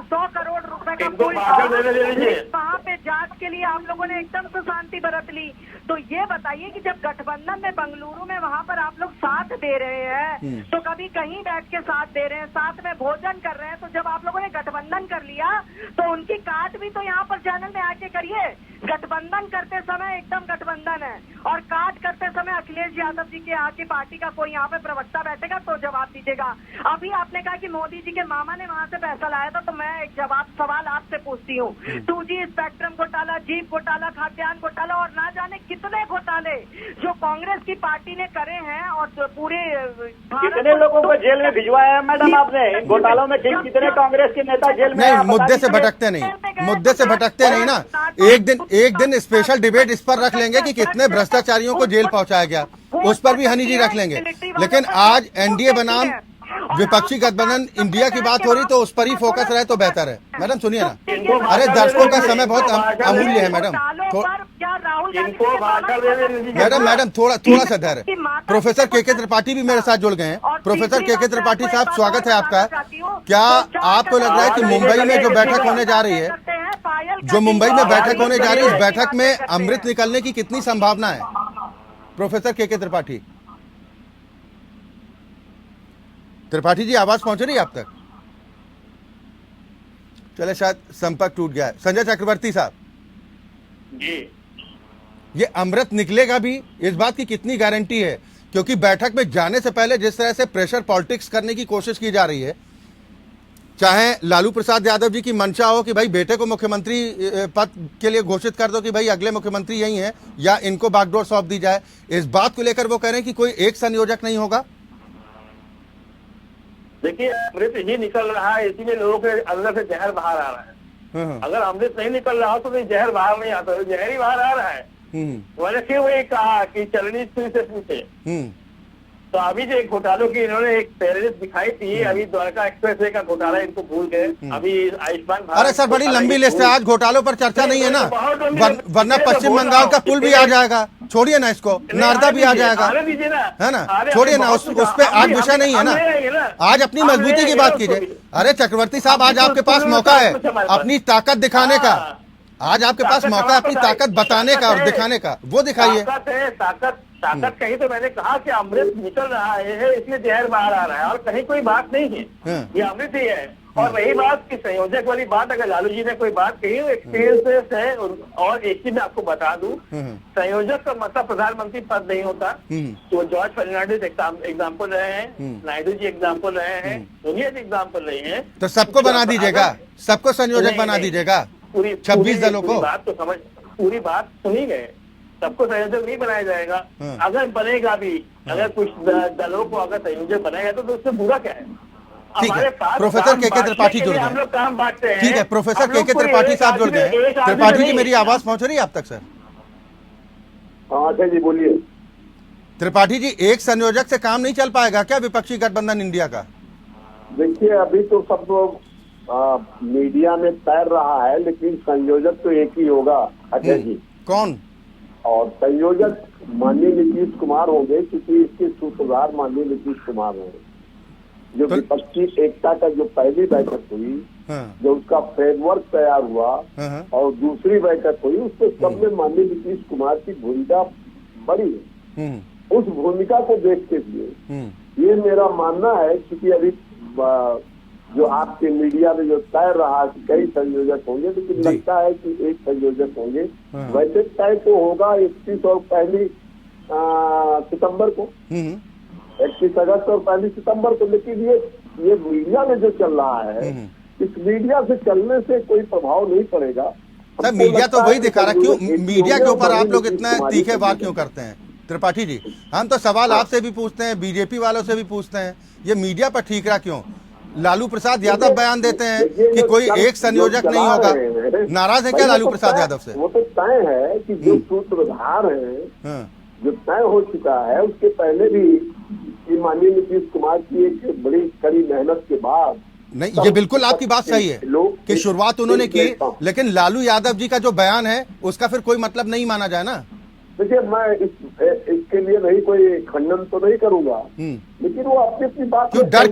D: 100 करोड़ रुपए का
G: इनको
D: कोई
G: भाषण देने दे दीजिए।
D: वहाँ पे जांच के लिए आप लोगों ने एकदम से शांति बरत ली। तो ये बताइए कि जब गठबंधन में बेंगलुरु में वहाँ पर आप लोग साथ दे रहे हैं, तो कभी कहीं बैठ के साथ दे रहे हैं, साथ में भोजन कर रहे हैं, तो जब आप लोगों ने गठबंधन कर लिया तो उनकी काट भी तो यहाँ पर चैनल में आके करिए। गठबंधन करते समय एकदम गठबंधन है, और काट करते समय अखिलेश यादव जी के यहाँ की पार्टी का कोई यहाँ पे प्रवक्ता बैठेगा तो जवाब दीजिएगा। अभी आपने कहा कि मोदी जी के मामा ने वहाँ से पैसा लाया था, तो मैं एक सवाल आपसे पूछती हूँ। 2G स्पेक्ट्रम घोटाला, जीप घोटाला, खाद्यान्न घोटाला और ना जाने कितने घोटाले जो कांग्रेस की पार्टी ने करे हैं, और पूरे
C: कितने लोगों को जेल में भिजवाया है मैडम आपने इन घोटालों में? कितने कांग्रेस के नेता जेल में?
A: नहीं, मुद्दे से भटकते नहीं, मुद्दे से भटकते नहीं ना। एक दिन स्पेशल डिबेट इस पर रख लेंगे कि कितने भ्रष्टाचारियों को जेल पहुंचाया गया, उस पर भी हनी जी रख लेंगे। लेकिन आज एनडीए बनाम विपक्षी गठबंधन इंडिया की बात हो रही, तो उस पर ही फोकस रहे तो बेहतर है। मैडम सुनिए ना, अरे दर्शकों का समय बहुत अमूल्य है मैडम। मैडम थोड़ा सा धैर्य। प्रोफेसर के त्रिपाठी भी मेरे साथ जुड़ गए हैं। प्रोफेसर के त्रिपाठी साहब, स्वागत है आपका। क्या आपको लग रहा है कि मुंबई में जो बैठक होने जा रही है, इस बैठक में अमृत निकलने की कितनी संभावना है? प्रोफेसर के त्रिपाठी जी, आवाज पहुंच रही है आप तक? चले, शायद संपर्क टूट गया है। संजय चक्रवर्ती साहब
G: जी,
A: ये अमृत निकलेगा भी, इस बात की कितनी गारंटी है? क्योंकि बैठक में जाने से पहले जिस तरह से प्रेशर पॉलिटिक्स करने की कोशिश की जा रही है, चाहे लालू प्रसाद यादव जी की मंशा हो कि भाई बेटे को मुख्यमंत्री पद के लिए घोषित कर दो कि भाई अगले मुख्यमंत्री यही हैं, या इनको बागडोर सौंप दी जाए, इस बात को लेकर वो कह रहे हैं कि कोई एक संयोजक नहीं होगा।
G: देखिए, अमृत ही निकल रहा है, इसीलिए लोगों के अंदर से जहर बाहर आ रहा है। अगर अमृत नहीं निकल रहा हो तो जहर बाहर नहीं आता, जहर ही बाहर आ रहा है। मैंने क्यों वही कहा कि चलनी स्त्री से पूछे। तो अभी जो एक घोटालों की इन्होंने एक फहरिस्त दिखाई थी, अभी द्वारका एक्सप्रेसवे का घोटाला इनको भूल गए, अभी आयुष्मान भारत।
A: अरे सर, बड़ी लंबी लिस्ट है, आज घोटालों पर चर्चा नहीं है ना, वरना पश्चिम बंगाल का पुल भी आ जाएगा। छोड़िए ना इसको, नारदा भी आ जाएगा, है ना, छोड़िए ना, उस पे आज विषय नहीं है ना। आज अपनी मजबूती की बात कीजिए। अरे चक्रवर्ती साहब, आज आपके पास मौका है अपनी ताकत दिखाने का। आज आपके पास मौका है अपनी ताकत बताने का और दिखाने का, वो दिखाइए।
G: ताकत कहीं तो मैंने कहा कि अमृत निकल रहा है, इसलिए जहर बाहर आ रहा है, और कहीं कोई बात नहीं है, ये अमृत ही है। और रही बात की संयोजक वाली बात, अगर लालू जी ने कोई बात कही, एक्सपीरियंस है। और एक चीज मैं आपको बता दूं, संयोजक का मतलब प्रधानमंत्री पद नहीं होता। तो जॉर्ज फर्नांडिस एग्जाम्पल रहे हैं, नायडू जी एग्जाम्पल रहे हैं, सोनिया जी एग्जाम्पल रहे हैं।
A: तो सबको बना दीजिएगा, सबको संयोजक बना दीजिएगा, 26 दलों को।
G: बात तो समझ, पूरी बात सुनी गए, सबको संयोजक नहीं बनाया जाएगा। अगर बनेगा भी, अगर कुछ दलों को अगर संयोजक बनाएगा तो उससे बुरा क्या है?
A: ठीक है, प्रोफेसर के त्रिपाठी जुड़ गए।
G: हम लोग काम बांटते हैं।
A: ठीक है, प्रोफेसर के त्रिपाठी साहब जुड़ गए। त्रिपाठी जी, मेरी आवाज पहुंच रही है आप तक सर?
C: हाँ जी, बोलिए।
A: त्रिपाठी जी, एक संयोजक से काम नहीं चल पाएगा क्या विपक्षी गठबंधन इंडिया का?
H: देखिए, अभी तो सब लोग मीडिया में तैर रहा है, लेकिन संयोजक तो एक ही होगा अजय जी।
A: कौन?
H: और संयोजक माननीय नीतीश कुमार होंगे, क्योंकि इसके सूत्रधार माननीय नीतीश कुमार होंगे। जो विपक्षी एकता का जो पहली बैठक हुई, जो उसका फ्रेमवर्क तैयार हुआ, और दूसरी बैठक हुई, उसमें सब में माननीय नीतीश कुमार की भूमिका बड़ी है। उस भूमिका को देखते हुए ये मेरा मानना है, क्योंकि अभी जो आपके मीडिया में जो तैर रहा है कि कई संयोजक होंगे, लेकिन लगता है कि एक संयोजक होंगे। वैसे तय तो होगा 31 और 1 सितंबर को, 31 अगस्त और 1 सितंबर को। लेकिन ये मीडिया में जो चल रहा है, इस मीडिया से चलने से कोई प्रभाव नहीं पड़ेगा।
A: सर मीडिया तो वही दिखा रहा है, क्यों मीडिया के ऊपर आप लोग इतना तीखे वार क्यों करते हैं त्रिपाठी जी? हम तो सवाल आपसे भी पूछते हैं, बीजेपी वालों से भी पूछते हैं, ये मीडिया पर ठीकरा क्यों? लालू प्रसाद यादव बयान देते हैं कि कोई एक संयोजक नहीं होगा। नाराज है क्या लालू प्रसाद यादव से?
H: वो तो तय है कि जो सूत्रधार है, जो तय हो चुका है, उसके पहले भी माननीय नीतीश कुमार की एक बड़ी कड़ी मेहनत के बाद।
A: नहीं, ये बिल्कुल आपकी बात सही है कि शुरुआत उन्होंने की, लेकिन लालू यादव जी का जो बयान है उसका फिर कोई मतलब नहीं माना जाए ना।
H: देखिए, मैं इसके लिए नहीं कोई खंडन तो नहीं करूंगा, लेकिन वो अपनी बात
A: क्यों डर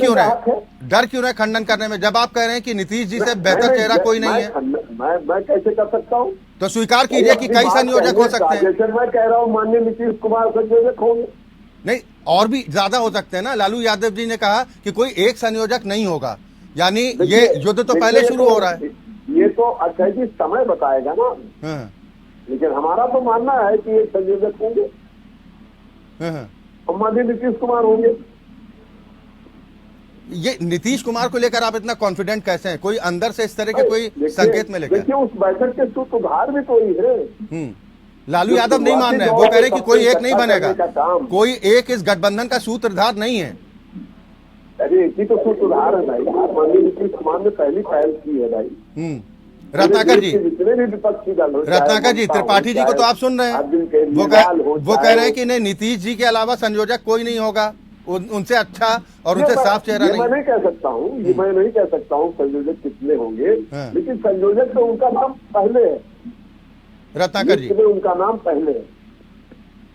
A: क्यों रहे खंडन करने में, जब आप कह रहे हैं कि नीतीश जी से बेहतर चेहरा कोई नहीं है?
H: मैं कैसे कर सकता हूँ?
A: तो स्वीकार कीजिए कि कई संयोजक हो सकते हैं।
H: मैं कह रहा हूँ माननीय नीतीश कुमार संयोजक होंगे।
A: नहीं, और भी ज्यादा हो सकते हैं ना। लालू यादव जी ने कहा कि कोई एक संयोजक नहीं होगा, यानी ये युद्ध तो पहले शुरू हो रहा है।
H: ये तो अच्छा जी समय बताएगा ना, लेकिन हमारा तो मानना है कि एक संयोजक होंगे और माननीय नीतीश कुमार होंगे।
A: ये नीतीश कुमार को लेकर आप इतना कॉन्फिडेंट कैसे हैं? कोई अंदर से इस तरह के कोई संकेत मिले क्या?
H: देखिए, उस बैठक के सूत्रधार भी कोई है।
A: लालू यादव नहीं मान रहे हैं, वो कह रहे हैं कि कोई एक नहीं बनेगा, कोई एक इस गठबंधन का सूत्रधार नहीं है।
H: अरे एक ही तो सूत्रधार है भाई, माननीय नीतीश कुमार ने पहली पहल की है भाई।
A: रत्नाकर जी,
H: जितने भी विपक्षी दल,
A: रत्नाकर जी, त्रिपाठी जी को तो आप सुन रहे हैं, वो कह रहे हैं कि नहीं, नीतीश जी के अलावा संयोजक कोई नहीं होगा, उनसे अच्छा और उनसे साफ चेहरा नहीं।
H: मैं नहीं कह सकता हूँ, ये मैं नहीं कह सकता हूँ संयोजक कितने होंगे, लेकिन संयोजक तो उनका नाम पहले है।
A: रत्नाकर जी,
H: उनका नाम पहले है।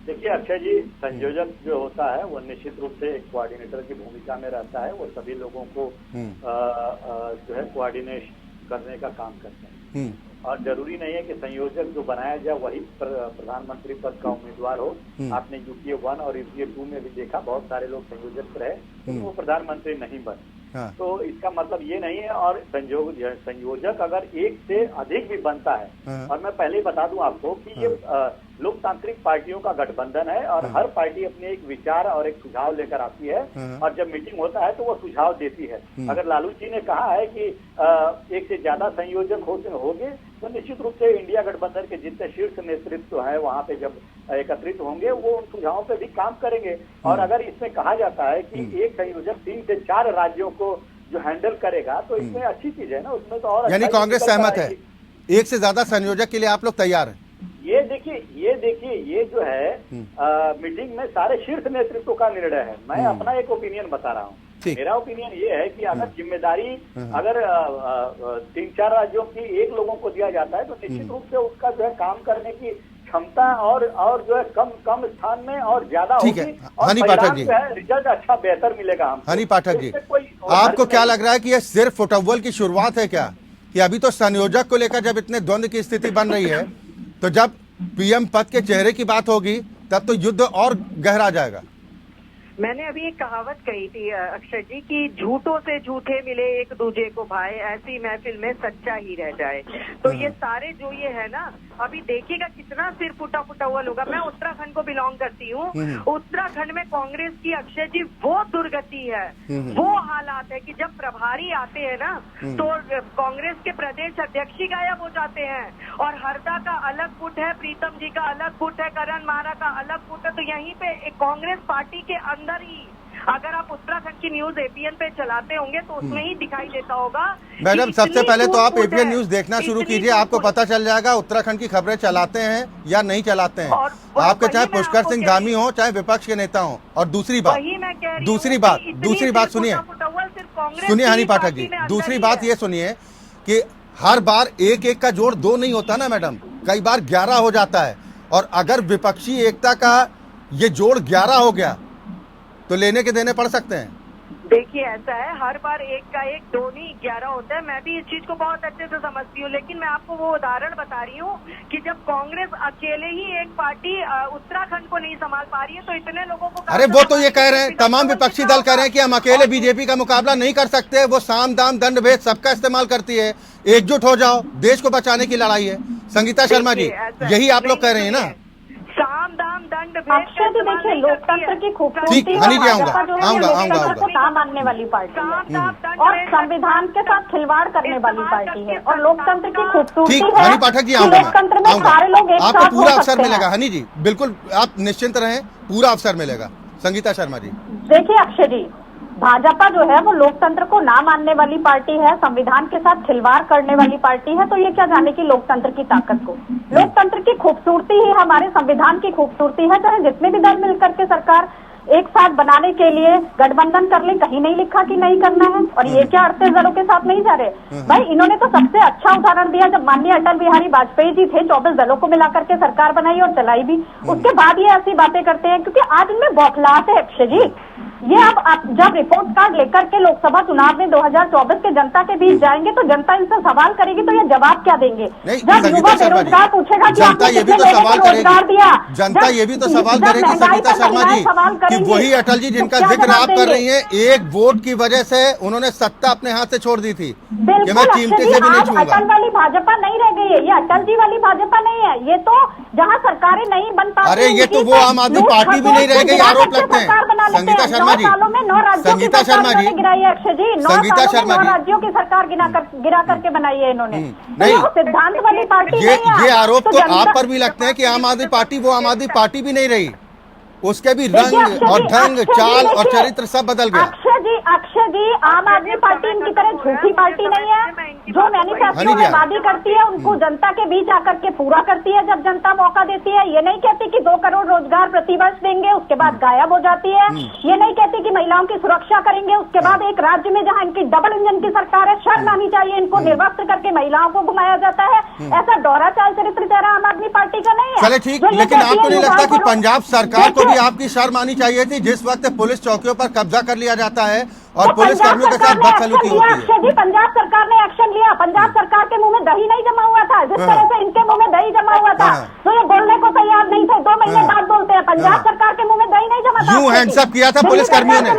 C: देखिए अक्षय जी, संयोजक जो होता है वो निश्चित रूप से एक कोऑर्डिनेटर की भूमिका में रहता है। वो सभी लोगों को जो है कोऑर्डिनेट करने का काम करते हैं, और जरूरी नहीं है कि संयोजक जो बनाया जाए वही प्रधानमंत्री पद का उम्मीदवार हो। आपने यूपीए 1 और यूपीए 2 में भी देखा, बहुत सारे लोग संयोजक रहे तो वो प्रधानमंत्री नहीं बने। तो इसका मतलब ये नहीं है। और संयोजक अगर एक से अधिक भी बनता है, और मैं पहले ही बता दूं आपको कि ये लोकतांत्रिक पार्टियों का गठबंधन है, और हर पार्टी अपने एक विचार और एक सुझाव लेकर आती है, और जब मीटिंग होता है तो वो सुझाव देती है। अगर लालू जी ने कहा है कि एक से ज्यादा संयोजक होंगे, तो निश्चित रूप से इंडिया गठबंधन के जितने शीर्ष नेतृत्व है वहां पे जब एकत्रित होंगे, वो उन सुझावों पे भी काम करेंगे। और अगर इसमें कहा जाता है कि एक संयोजक 3 से 4 राज्यों को जो हैंडल करेगा, तो इसमें अच्छी चीज है ना, उसमें तो और
A: यानी कांग्रेस सहमत है, एक से ज्यादा संयोजक के लिए आप लोग तैयार हैं?
C: ये देखिए ये जो है मीटिंग में सारे शीर्ष नेतृत्व का निर्णय है। मैं अपना एक ओपिनियन बता रहा हूँ। मेरा ओपिनियन ये है कि अगर जिम्मेदारी अगर 3-4 राज्यों की एक लोगों को दिया जाता है, तो निश्चित रूप से उसका जो है काम करने की क्षमता और जो है कम स्थान में और ज्यादा होगी, और
A: पाठक जी,
C: रिजल्ट अच्छा बेहतर मिलेगा हमको।
A: हनी पाठक जी, आपको क्या लग रहा है कि यह सिर्फ फुटबॉल की शुरुआत है क्या? कि अभी तो संयोजक को लेकर जब इतने द्वंद्व की स्थिति बन रही है, तो जब पीएम पद के चेहरे की बात होगी तब तो युद्ध और गहरा जाएगा।
D: मैंने अभी एक कहावत कही थी अक्षय जी की, झूठों से झूठे मिले एक दूजे को भाई, ऐसी महफिल में सच्चा ही रह जाए। तो ये सारे जो ये है ना, अभी देखिएगा कितना सिर फुटा हुआ लोग। मैं उत्तराखंड को बिलोंग करती हूँ। उत्तराखंड में कांग्रेस की अक्षय जी वो दुर्गति है, वो हालात है कि जब प्रभारी आते हैं ना, तो कांग्रेस के प्रदेश अध्यक्ष ही गायब हो जाते हैं, और हरदा का अलग गुट है, प्रीतम जी का अलग गुट है, करण मारा का अलग गुट है। तो यहीं पे एक कांग्रेस पार्टी के अंदर ही, अगर आप उत्तराखंड की न्यूज एपीएन पे चलाते होंगे तो उसमें ही दिखाई देता होगा।
A: मैडम, सबसे पहले तो आप एपीएन न्यूज देखना शुरू कीजिए, आपको पता चल जाएगा उत्तराखंड की खबरें चलाते हैं या नहीं चलाते हैं। आपके चाहे पुष्कर सिंह धामी हो, चाहे विपक्ष के नेता हो। और दूसरी बात सुनिए हनी पाठक जी, दूसरी बात ये सुनिए कि हर बार एक का जोड़ 2 नहीं होता ना मैडम, कई बार 11 हो जाता है। और अगर विपक्षी एकता का ये जोड़ 11 हो गया तो लेने के देने पड़ सकते हैं।
D: देखिए ऐसा है, हर बार 1 का 1 2 नहीं 11 होता है। मैं भी इस चीज को बहुत अच्छे से समझती हूँ, लेकिन मैं आपको वो उदाहरण बता रही हूँ कि जब कांग्रेस अकेले ही एक पार्टी उत्तराखंड को नहीं संभाल पा रही है, तो इतने लोगों को।
A: अरे वो तो ये कह रहे हैं, तमाम विपक्षी दल कह रहे हैं कि हम अकेले बीजेपी का मुकाबला नहीं कर सकते, वो साम दाम दंड भेद सबका इस्तेमाल करती है, एकजुट हो जाओ, देश को बचाने की लड़ाई है। संगीता शर्मा जी, यही आप लोग कह रहे हैं ना?
D: साम दाम दंड
E: अक्षय जी देखिए, लोकतंत्र की खूबसूरती
A: ठीक, हनी जी, आऊंगा,
E: भाजपा जो है
A: आऊंगा,
E: ये
A: आऊंगा,
E: लोकतंत्र को ना मानने वाली पार्टी है और संविधान के साथ खिलवाड़ करने वाली पार्टी है। और लोकतंत्र की खूबसूरती
A: ठीक,
E: है
A: हनी पाठक जी,
E: कि
A: आऊंगा,
E: लोकतंत्र में
A: आऊंगा।
E: सारे लोग एक
A: आपको
E: साथ हो
A: पूरा अवसर
E: सकते
A: मिलेगा
E: हैं।
A: हनी जी, बिल्कुल आप निश्चिंत रहें, पूरा अवसर मिलेगा। संगीता शर्मा जी,
E: देखिए अक्षय जी, भाजपा जो है वो लोकतंत्र को ना मानने वाली पार्टी है, संविधान के साथ खिलवाड़ करने वाली पार्टी है, तो ये क्या जाने की लोकतंत्र की ताकत को। लोकतंत्र की खूबसूरती ही हमारे संविधान की खूबसूरती है। चाहे जितने भी दल मिलकर के सरकार एक साथ बनाने के लिए गठबंधन कर ले, कहीं नहीं लिखा कि नहीं करना है। और ये क्या 38 दलों के साथ नहीं जा रहे भाई, इन्होंने तो सबसे अच्छा उदाहरण दिया जब माननीय अटल बिहारी वाजपेयी जी थे, 24 दलों को मिलाकर के सरकार बनाई और चलाई भी। उसके बाद ये ऐसी बातें करते हैं क्योंकि आज इनमें बौखलाहट है अक्षय जी। ये अब जब रिपोर्ट कार्ड लेकर के लोकसभा चुनाव में 2024 के जनता के बीच जाएंगे तो जनता इनसे सवाल करेगी, तो ये जवाब क्या देंगे? जब युवा बेरोजगार पूछेगा कि
A: जनता
E: आपने
A: ये भी
E: कितने
A: तो
E: लोगों
A: सवाल
E: को रोजगार दिया,
A: जनता ये भी तो सवाल
E: जब
A: करेगी
E: महंगाई
A: संगीता
E: पर
A: शर्मा
E: महिलाएं
A: जी
E: सवाल
A: कि
E: करेंगी,
A: वही अटल जी जिनका
E: तो क्या
A: जिक्र
E: जवाब
A: आप कर
E: देंगे?
A: रही हैं, एक वोट की वजह से उन्होंने सत्ता अपने हाथ से छोड़ दी थी कि मैं
E: बिल्कुल
A: चिमटे
E: अक्षय जी,
A: से भी नहीं
E: आज
A: छूंगा।
E: अटल वाली भाजपा नहीं रह गई है, ये अटल जी वाली भाजपा नहीं है। ये तो जहाँ सरकारें नहीं बन पाती,
A: अरे ये तो वो आम आदमी पार्टी भी नहीं रह गई, आरोप लगते हैं। संगीता शर्मा जी, संगीता शर्मा जी,
E: गिराई है अक्षय जी, 9
A: संगीता
E: सालों में
A: शर्मा
E: 9
A: जी,
E: राज्यों की सरकार गिरा करके बनाई है इन्होंने।
A: नहीं,
E: तो ये सिद्धांत वाली पार्टी
A: ये
E: नहीं है।
A: ये आरोप तो
E: जनता-
A: आप पर भी लगते हैं कि आम आदमी पार्टी वो आम आदमी पार्टी भी नहीं रही, उसके भी
E: देखिए
A: रंग
E: अक्षय
A: और
E: जी,
A: ढंग,
E: अक्षय जी,
A: चाल और
E: देखिए,
A: चरित्र सब बदल गया।
E: अक्षय जी आम आदमी पार्टी इनकी तरह झूठी पार्टी नहीं है जो मैनिफेस्टो में वादी करती है उनको जनता के बीच आकर के पूरा करती है जब जनता मौका देती है। ये नहीं कहती कि 2 करोड़ रोजगार प्रतिवर्ष देंगे उसके बाद गायब हो जाती है। ये नहीं कहती कि महिलाओं की सुरक्षा करेंगे उसके बाद एक राज्य में जहाँ इनकी डबल इंजन की सरकार है, शर्म आनी चाहिए, इनको निर्वस्त्र करके महिलाओं को घुमाया जाता है। ऐसा दोहरा चाल चरित्र चेहरा आम आदमी पार्टी का नहीं है।
A: चले ठीक, लेकिन आपको नहीं लगता कि पंजाब सरकार को भी आपकी शर्म आनी चाहिए थी जिस वक्त पुलिस चौकियों पर कब्जा कर लिया जाता है और पुलिस कर्मियों के साथ बदसलूकी होती है?
E: अक्षय जी, पंजाब सरकार ने एक्शन लिया। पंजाब सरकार के मुंह में दही नहीं जमा हुआ था जिस तरह से इनके मुंह में दही जमा हुआ था, तो ये बोलने को तैयार नहीं थे। 2 महीने बाद बोलते हैं पंजाब सरकार के मुंह में दही नहीं जमा था।
A: यूं हैंडसअप किया था पुलिस कर्मियों ने।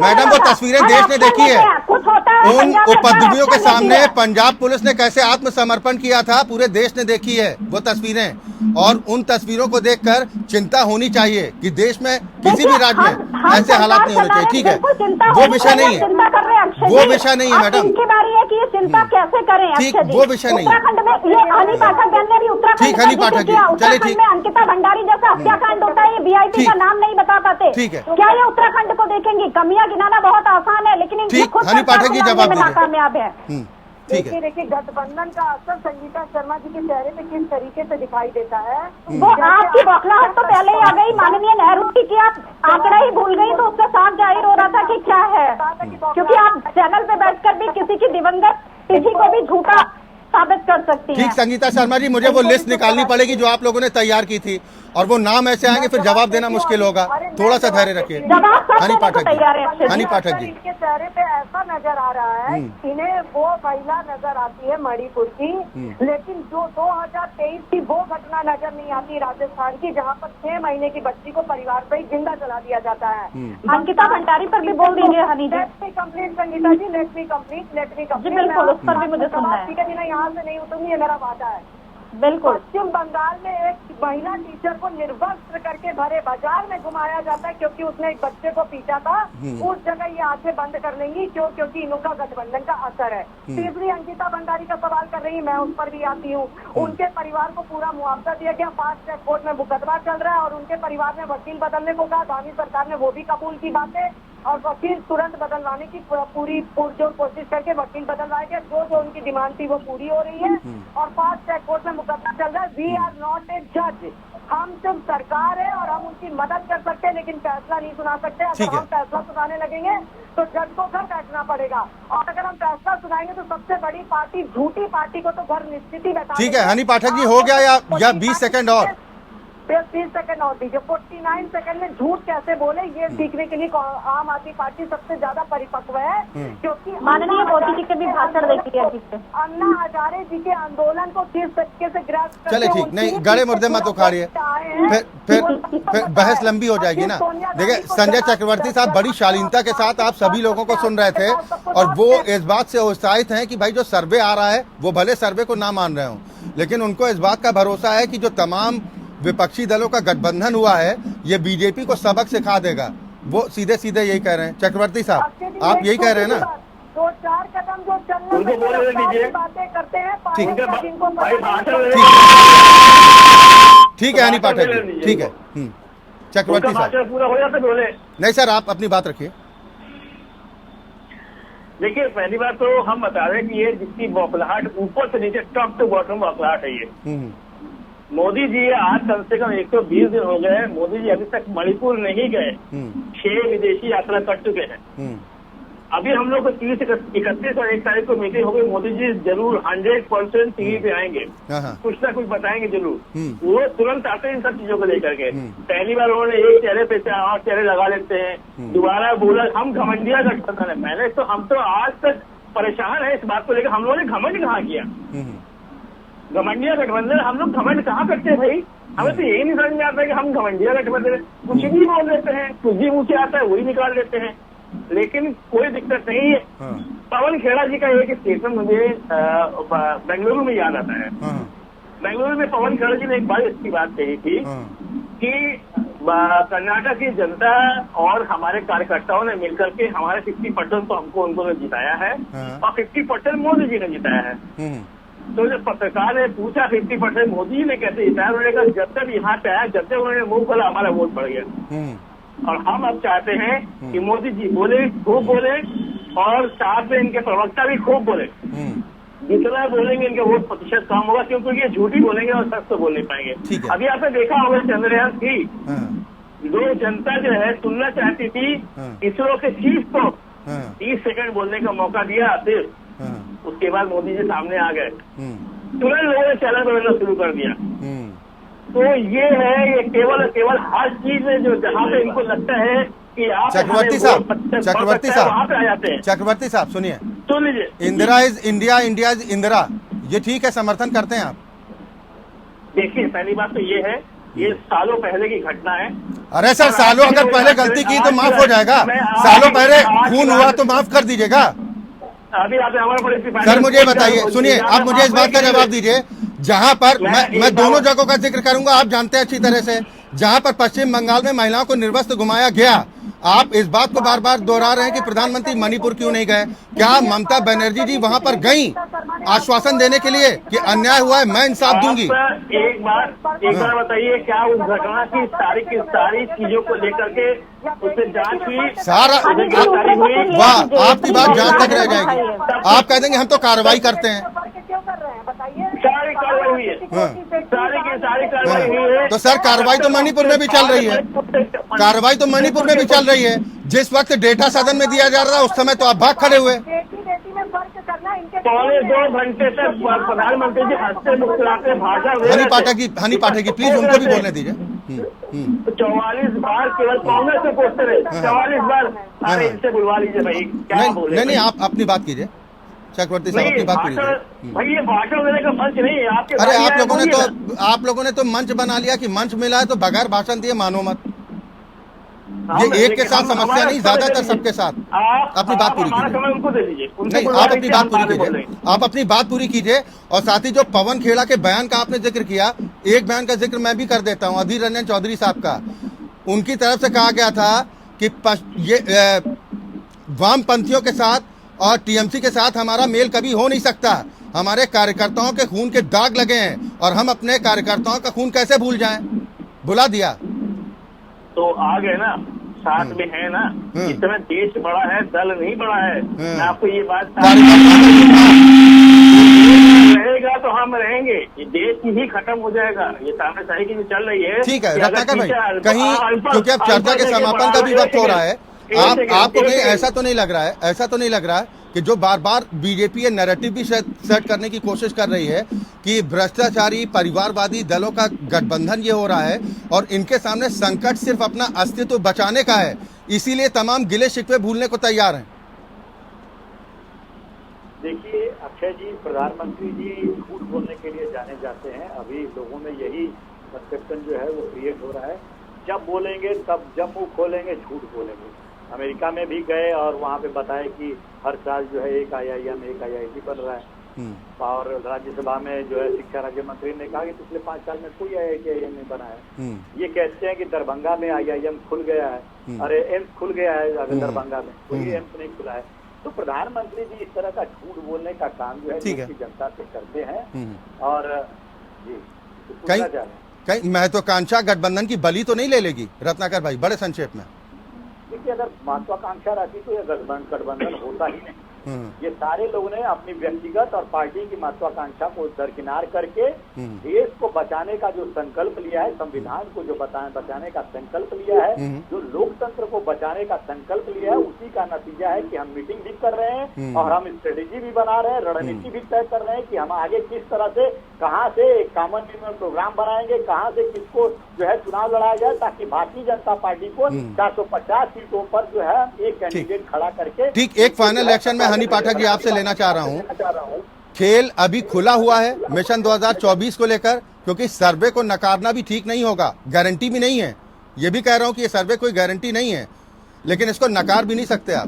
A: मैडम वो तस्वीरें देश ने देखी है,
E: कुछ होता है
A: उन उपद्रवियों के सामने पंजाब पुलिस ने कैसे आत्मसमर्पण किया था पूरे देश ने देखी है वो तस्वीरें। और उन तस्वीरों को देखकर चिंता होनी चाहिए कि देश में किसी भी राज्य में ऐसे हालात नहीं होने चाहिए। ठीक है, वो विषय नहीं है, वो विषय नहीं है मैडम,
E: इनकी बारी है कि ये चिंता कैसे करें।
A: ठीक,
E: अक्षय जी,
A: वो विषय नहीं है।
E: उत्तराखंड में ये हनी पाठक बहन ने भी उत्तराखंड
A: ठीक, हनी पाठक जी, चलिए ठीक,
E: में अंकिता भंडारी जैसा हत्याकांड होता है, ये वीआईपी का नाम नहीं बता पाते।
A: ठीक है,
E: क्या ये उत्तराखंड को देखेंगी? कमियां गिनाना बहुत आसान है लेकिन इनकी
A: ठीक,
E: खुद
A: हनी पाठक जी जवाब दीजिए।
E: नाकामयाब है।
A: ठीक है,
D: देखिए गठबंधन का असर संगीता शर्मा जी के चेहरे पे किस तरीके से दिखाई देता है।
E: वो आपकी बौखलाहट तो पहले ही आ गई। माननीय नेहरू की आप आंकड़ा ही भूल गई तो उससे साफ जाहिर हो रहा था कि क्या है, क्योंकि आप चैनल पे बैठकर भी किसी की दिवंगत तिथि को भी झूठा साबित कर सकती हैं।
A: ठीक संगीता शर्मा जी, मुझे वो लिस्ट निकालनी पड़ेगी जो आप लोगों ने तैयार की थी और वो नाम ऐसे आएंगे फिर जवाब देना मुश्किल होगा, थोड़ा सा धैर्य रखिए। हनी पाठक जी, हनी पाठक जी,
D: इनके चेहरे पे ऐसा नजर आ रहा है इन्हें वो महिला नजर आती है मणिपुर की, लेकिन जो 2023 की वो घटना नजर नहीं आती राजस्थान की जहाँ पर 6 महीने की बच्ची को परिवार पे ही जिंदा जला दिया जाता है।
E: अंकिता भंडारी पर भी बोल दीजिए हनी जी।
D: लेट मी कंप्लीट संगीता जी, लेट मी कंप्लीट।
E: बिल्कुल, उस पर भी मुझे सुनना है।
D: ठीक है जी, मैं यहाँ से नहीं उतरूंगी, ये मेरा वादा है।
E: बिल्कुल।
D: पश्चिम बंगाल में एक महिला टीचर को निर्वस्त्र करके भरे बाजार में घुमाया जाता है क्योंकि उसने एक बच्चे को पीटा था। उस जगह ये आंखें बंद कर लेंगी क्योंकि इनका गठबंधन का असर है। तीसरी अंकिता भंडारी का सवाल कर रही, मैं उस पर भी आती हूँ। उनके परिवार को पूरा मुआवजा दिया गया, फास्ट ट्रैक कोर्ट में मुकदमा चल रहा है और उनके परिवार ने वकील बदलने को कहा। धामी सरकार ने वो भी कबूल की बातें और वकील तुरंत बदलवाने की पूरी पुरजोर कोशिश करके वकील बदलवाए गए। जो उनकी डिमांड थी वो पूरी हो रही है और फास्ट ट्रैक कोर्ट में मुकदमा चल रहा है। वी आर नॉट ए जज, हम सिर्फ सरकार है और हम उनकी मदद कर सकते हैं लेकिन फैसला नहीं सुना सकते। अगर हम फैसला सुनाने लगेंगे तो जज को घर बैठना पड़ेगा और अगर हम फैसला सुनाएंगे तो सबसे बड़ी पार्टी झूठी पार्टी को तो घर निश्चित ही बैठा।
A: ठीक है हनी पाठक जी, हो गया या 20 सेकंड और
D: 30 सेकंड और दीजिए। 49 सेकंड में झूठ कैसे बोले ये सीखने के लिए आम आदमी पार्टी सबसे ज्यादा परिपक्व है क्योंकि
E: माननीय मोदी जी के भी भाषण देखिए।
D: अन्ना हजारे जी के आंदोलन को किस तरीके से ग्रास
A: चले ठीक, नहीं गड़े मुर्दे मत उखाड़िए, फिर बहस लंबी हो जाएगी ना। देखिए संजय चक्रवर्ती साहब बड़ी शालीनता के साथ आप सभी लोगों को सुन रहे थे और वो इस बात से उत्साहित हैं कि भाई जो सर्वे आ रहा है वो भले सर्वे को ना मान रहे हो लेकिन उनको इस बात का भरोसा है कि जो तमाम विपक्षी दलों का गठबंधन हुआ है, ये बीजेपी को सबक सिखा देगा। वो सीधे सीधे यही कह रहे हैं। चक्रवर्ती साहब, आप यही कह रहे हैं ना?
D: 2-4 कदम जो चलने
G: उनको बोलने दीजिए,
D: बातें करते हैं,
A: ठीक है, ठीक है, हनी पाठक जी, ठीक है। चक्रवर्ती साहब
G: पूरा हो जाता बोले।
A: नहीं सर, आप अपनी बात रखिए।
G: देखिए, पहली बात तो हम बता रहे हैं कि ये जिसकी बौखलाहट ऊपर से नीचे टॉप टू बॉटम बौखलाहट है ये। मोदी जी आज कम से कम 120 दिन हो गए, मोदी जी अभी तक मणिपुर नहीं गए। 6 विदेशी यात्रा कर चुके हैं। अभी हम लोग को 30, 31 और 1 तारीख को मीटिंग हो गई। मोदी जी जरूर 100% टीवी पे आएंगे, कुछ ना कुछ बताएंगे जरूर। वो तुरंत आते हैं इन सब चीजों को लेकर के। पहली बार उन्होंने एक चेहरे पे और चेहरे लगा लेते हैं, दोबारा बोला हम घमंडिया गठबंधन है। मैंने तो हम तो आज तक परेशान है इस बात को लेकर, हम लोगों ने घमंड कहाँ किया? घमंडिया गठबंधन, हम लोग घमंड कहाँ करते हैं भाई? हमें तो यही नहीं समझ में आता है कि हम घमंडिया गठबंधन कुछ भी बोल देते हैं, कुछ भी मुँह से आता है वही निकाल देते हैं, लेकिन कोई दिक्कत नहीं है। पवन खेड़ा जी का एक स्टेटमेंट मुझे बेंगलुरु में याद आता है। बेंगलुरु में पवन खेड़ा जी ने एक बार इसकी बात कही थी कि कर्नाटक की जनता और हमारे कार्यकर्ताओं ने मिलकर के हमारे 50% तो हमको उन्होंने जिताया है और 50% मोदी जी ने जिताया है। तो जब पत्रकार ने पूछा 50% मोदी जी ने कैसे जिताया, उन्होंने कहा जब तक यहाँ पे आया, जब तक उन्होंने मुंह खोला हमारा वोट बढ़ गया। और हम अब चाहते हैं कि मोदी जी बोले, खूब बोले, और साथ में इनके प्रवक्ता भी खूब बोले। जितना बोलेंगे इनका वोट प्रतिशत कम होगा, क्योंकि ये झूठी बोलेंगे और सच तो बोल नहीं पाएंगे। अभी आपने देखा होगा चंद्रयान की जो जनता जो है सुनना चाहती थी, इसरो के चीफ को 30 सेकंड बोलने का मौका दिया सिर्फ, उसके बाद मोदी जी सामने आ गए, तुरंत लोगों ने चैनल बदलना शुरू कर दिया। तो ये है, ये केवल हर चीज में जो जहाँ पे इनको लगता है कि आप
A: चक्रवर्ती साहब
G: वहाँ पे आ जाते हैं।
A: चक्रवर्ती साहब सुनिए,
G: सुन लीजिए,
A: Indira is India, India is Indira, ये ठीक है, समर्थन करते हैं आप?
G: देखिए, पहली बात तो ये है, ये सालों पहले की घटना है।
A: अरे सर, सालों अगर पहले गलती की तो माफ हो जाएगा, सालों पहले खून हुआ तो माफ कर दीजिएगा।
G: अभी आप हमारा
A: सर मुझे बताइए, सुनिए, आप मुझे इस बात का जवाब दीजिए, जहां पर मैं दोनों जगहों का जिक्र करूंगा, आप जानते हैं अच्छी तरह से, जहां पर पश्चिम बंगाल में महिलाओं को निर्वस्त्र घुमाया गया, आप इस बात को बार बार दोहरा रहे हैं कि प्रधानमंत्री मणिपुर क्यों नहीं गए? क्या ममता बनर्जी जी वहां पर गईं आश्वासन देने के लिए कि अन्याय हुआ है, मैं इंसाफ दूंगी?
G: एक बार बताइए, क्या उस घटना की सारी चीजों को लेकर के उससे जांच हुई?
A: सारा वाह, आपकी बात जांच तक रह जाएगी। आप कह देंगे हम तो कार्रवाई करते हैं।
G: सारी कार्रवाई हुई है, सारी कार्रवाई हुई है।
A: तो सर कार्रवाई तो मणिपुर में भी चल रही है, कार्रवाई तो मणिपुर में भी चल रही है। जिस वक्त डेटा सदन में दिया जा रहा है उस समय तो आप भाग खड़े हुए।
G: 2 घंटे तक प्रधानमंत्री जी हंसते मुस्कुराते भाषण।
A: हनी पाठक जी प्लीज उनको भी बोलने दीजिए।
G: 44 बार केवल कांग्रेस से पूछते रहे, 44 बार। अरे इनसे बुलवा लीजिए भाई, क्या बोले?
A: नहीं, आप अपनी बात कीजिए चक्रवर्ती साहब, अपनी बात कीजिए
G: भाई। ये भाषण देने का मंच नहीं है आपके।
A: अरे आप लोगों ने तो मंच बना लिया कि मंच मिला है तो बगैर भाषण दिए मानो मत। ये एक के साथ समस्या नहीं, ज्यादातर सबके साथ। अपनी बात पूरी कीजिए। नहीं, आप अपनी बात पूरी कीजिए, आप अपनी बात पूरी कीजिए। और साथ ही जो पवन खेड़ा के बयान का आपने जिक्र किया, एक बयान का जिक्र मैं भी कर देता हूँ, अधीर रंजन चौधरी साहब का। उनकी तरफ से कहा गया था कि ये वामपंथियों के साथ और टीएमसी के साथ हमारा मेल कभी हो नहीं सकता। हमारे कार्यकर्ताओं के खून के दाग लगे हैं और हम अपने कार्यकर्ताओं का खून कैसे भूल जाएं? भुला दिया
G: तो आ गए ना, साथ में है ना। इस समय देश बड़ा है, दल नहीं बड़ा है। मैं आपको ये बात रहेगा तो हम रहेंगे, ये देश ही खत्म हो जाएगा। ये तानाशाही की जो चल रही है,
A: ठीक है रत्नाकर भाई, कहीं क्योंकि अब चर्चा के समापन का भी वक्त हो रहा है, आपको कहीं ऐसा तो नहीं लग रहा है कि जो बार बार बीजेपी ये नैरेटिव भी सेट करने की कोशिश कर रही है कि भ्रष्टाचारी परिवारवादी दलों का गठबंधन ये हो रहा है और इनके सामने संकट सिर्फ अपना अस्तित्व बचाने का है, इसीलिए तमाम गिले शिकवे भूलने को तैयार हैं?
C: देखिए अक्षय जी, प्रधानमंत्री जी झूठ बोलने के लिए जाने जाते हैं। अभी लोगों में यही कंसेप्शन जो है वो क्रिएट हो रहा है, जब बोलेंगे तब, जब मुंह खोलेंगे झूठ बोलेंगे। अमेरिका में भी गए और वहाँ पे बताए कि हर साल जो है एक IIM एक IIT बन रहा है। और राज्यसभा में जो है शिक्षा राज्य मंत्री ने कहा कि पिछले 5 साल में कोई IIM नहीं बना है। ये कहते हैं कि दरभंगा में IIM खुल गया है, अरे एम्स खुल गया है, अगर दरभंगा में कोई एम्स नहीं खुला है। तो प्रधानमंत्री जी इस तरह का झूठ बोलने का काम जो है जनता से करते हैं। और जी
A: कहीं महत्वाकांक्षा गठबंधन की बलि तो नहीं ले लेगी रत्नाकर भाई, बड़े संक्षेप में?
C: देखिए, अगर महत्वाकांक्षा रहती तो यह गठबंधन होता ही नहीं। ये सारे लोगों ने अपनी व्यक्तिगत और पार्टी की महत्वाकांक्षा को दरकिनार करके देश को बचाने का जो संकल्प लिया है, संविधान को जो बचाने का संकल्प लिया है, जो लोकतंत्र को बचाने का संकल्प लिया है, उसी का नतीजा है कि हम मीटिंग भी कर रहे हैं और हम स्ट्रेटेजी भी बना रहे हैं, रणनीति भी तय कर रहे हैं कि हम आगे किस तरह से, कहाँ से एक कॉमन मिनिमम प्रोग्राम बनाएंगे, कहाँ से किसको जो है चुनाव लड़ाया जाए, ताकि भारतीय जनता पार्टी को 450 सीटों पर जो है एक कैंडिडेट खड़ा करके।
A: ठीक, एक फाइनल इलेक्शन में हनी पाठक जी आपसे लेना चाह रहा हूं, खेल अभी खुला हुआ है मिशन 2024 को लेकर, क्योंकि सर्वे को नकारना भी ठीक नहीं होगा, गारंटी भी नहीं है। ये भी कह रहा हूं कि ये सर्वे कोई गारंटी नहीं है, लेकिन इसको नकार भी नहीं सकते आप।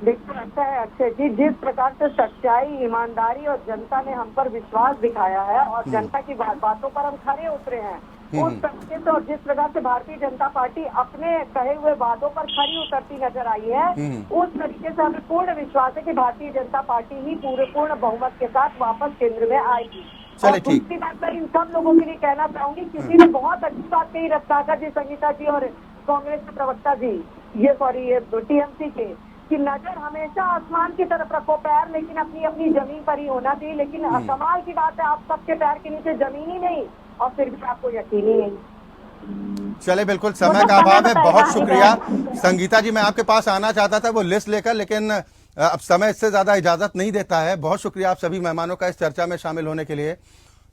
D: देखो, ऐसा है अक्षय जी, जिस प्रकार से सच्चाई, ईमानदारी और जनता ने हम पर विश्वास दिखाया है और जनता की बातों पर हम खरे उतरे हैं, उस तरीके से और जिस प्रकार से भारतीय जनता पार्टी अपने कहे हुए वादों पर खरी उतरती नजर आई है, उस तरीके से हमें पूर्ण विश्वास है कि भारतीय जनता पार्टी ही पूर्ण बहुमत के साथ वापस केंद्र में आएगी। और दूसरी बात मैं इन सब लोगों के लिए कहना चाहूंगी, किसी ने बहुत अच्छी बात कही रत्नाकर जी, संगीता जी और कांग्रेस के प्रवक्ता जी, ये TMC के, कि नजर हमेशा आसमान की तरफ रखो, पैर लेकिन अपनी अपनी जमीन पर ही होना चाहिए। लेकिन कमाल की बात है, आप सबके पैर के नीचे जमीन ही नहीं और फिर भी आपको यकीन ही नहीं।
A: चले, बिल्कुल समय का अभाव है, बहुत शुक्रिया संगीता जी। मैं आपके पास आना चाहता था वो लिस्ट लेकर, लेकिन अब समय इससे ज्यादा इजाजत नहीं देता है। बहुत शुक्रिया आप सभी मेहमानों का इस चर्चा में शामिल होने के लिए।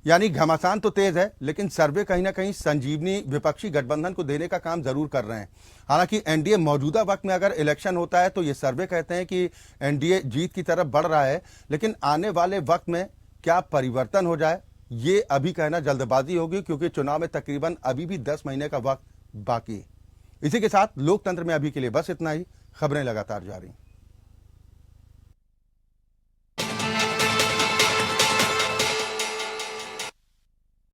A: यानी घमासान तो तेज है, लेकिन सर्वे कहीं ना कहीं संजीवनी विपक्षी गठबंधन को देने का काम जरूर कर रहे हैं। हालांकि एनडीए मौजूदा वक्त में अगर इलेक्शन होता है तो ये सर्वे कहते हैं कि एनडीए जीत की तरफ बढ़ रहा है, लेकिन आने वाले वक्त में क्या परिवर्तन हो जाए ये अभी कहना जल्दबाजी होगी, क्योंकि चुनाव में तकरीबन अभी भी 10 महीने का वक्त बाकी है। इसी के साथ लोकतंत्र में अभी के लिए बस इतना ही। खबरें लगातार जारी।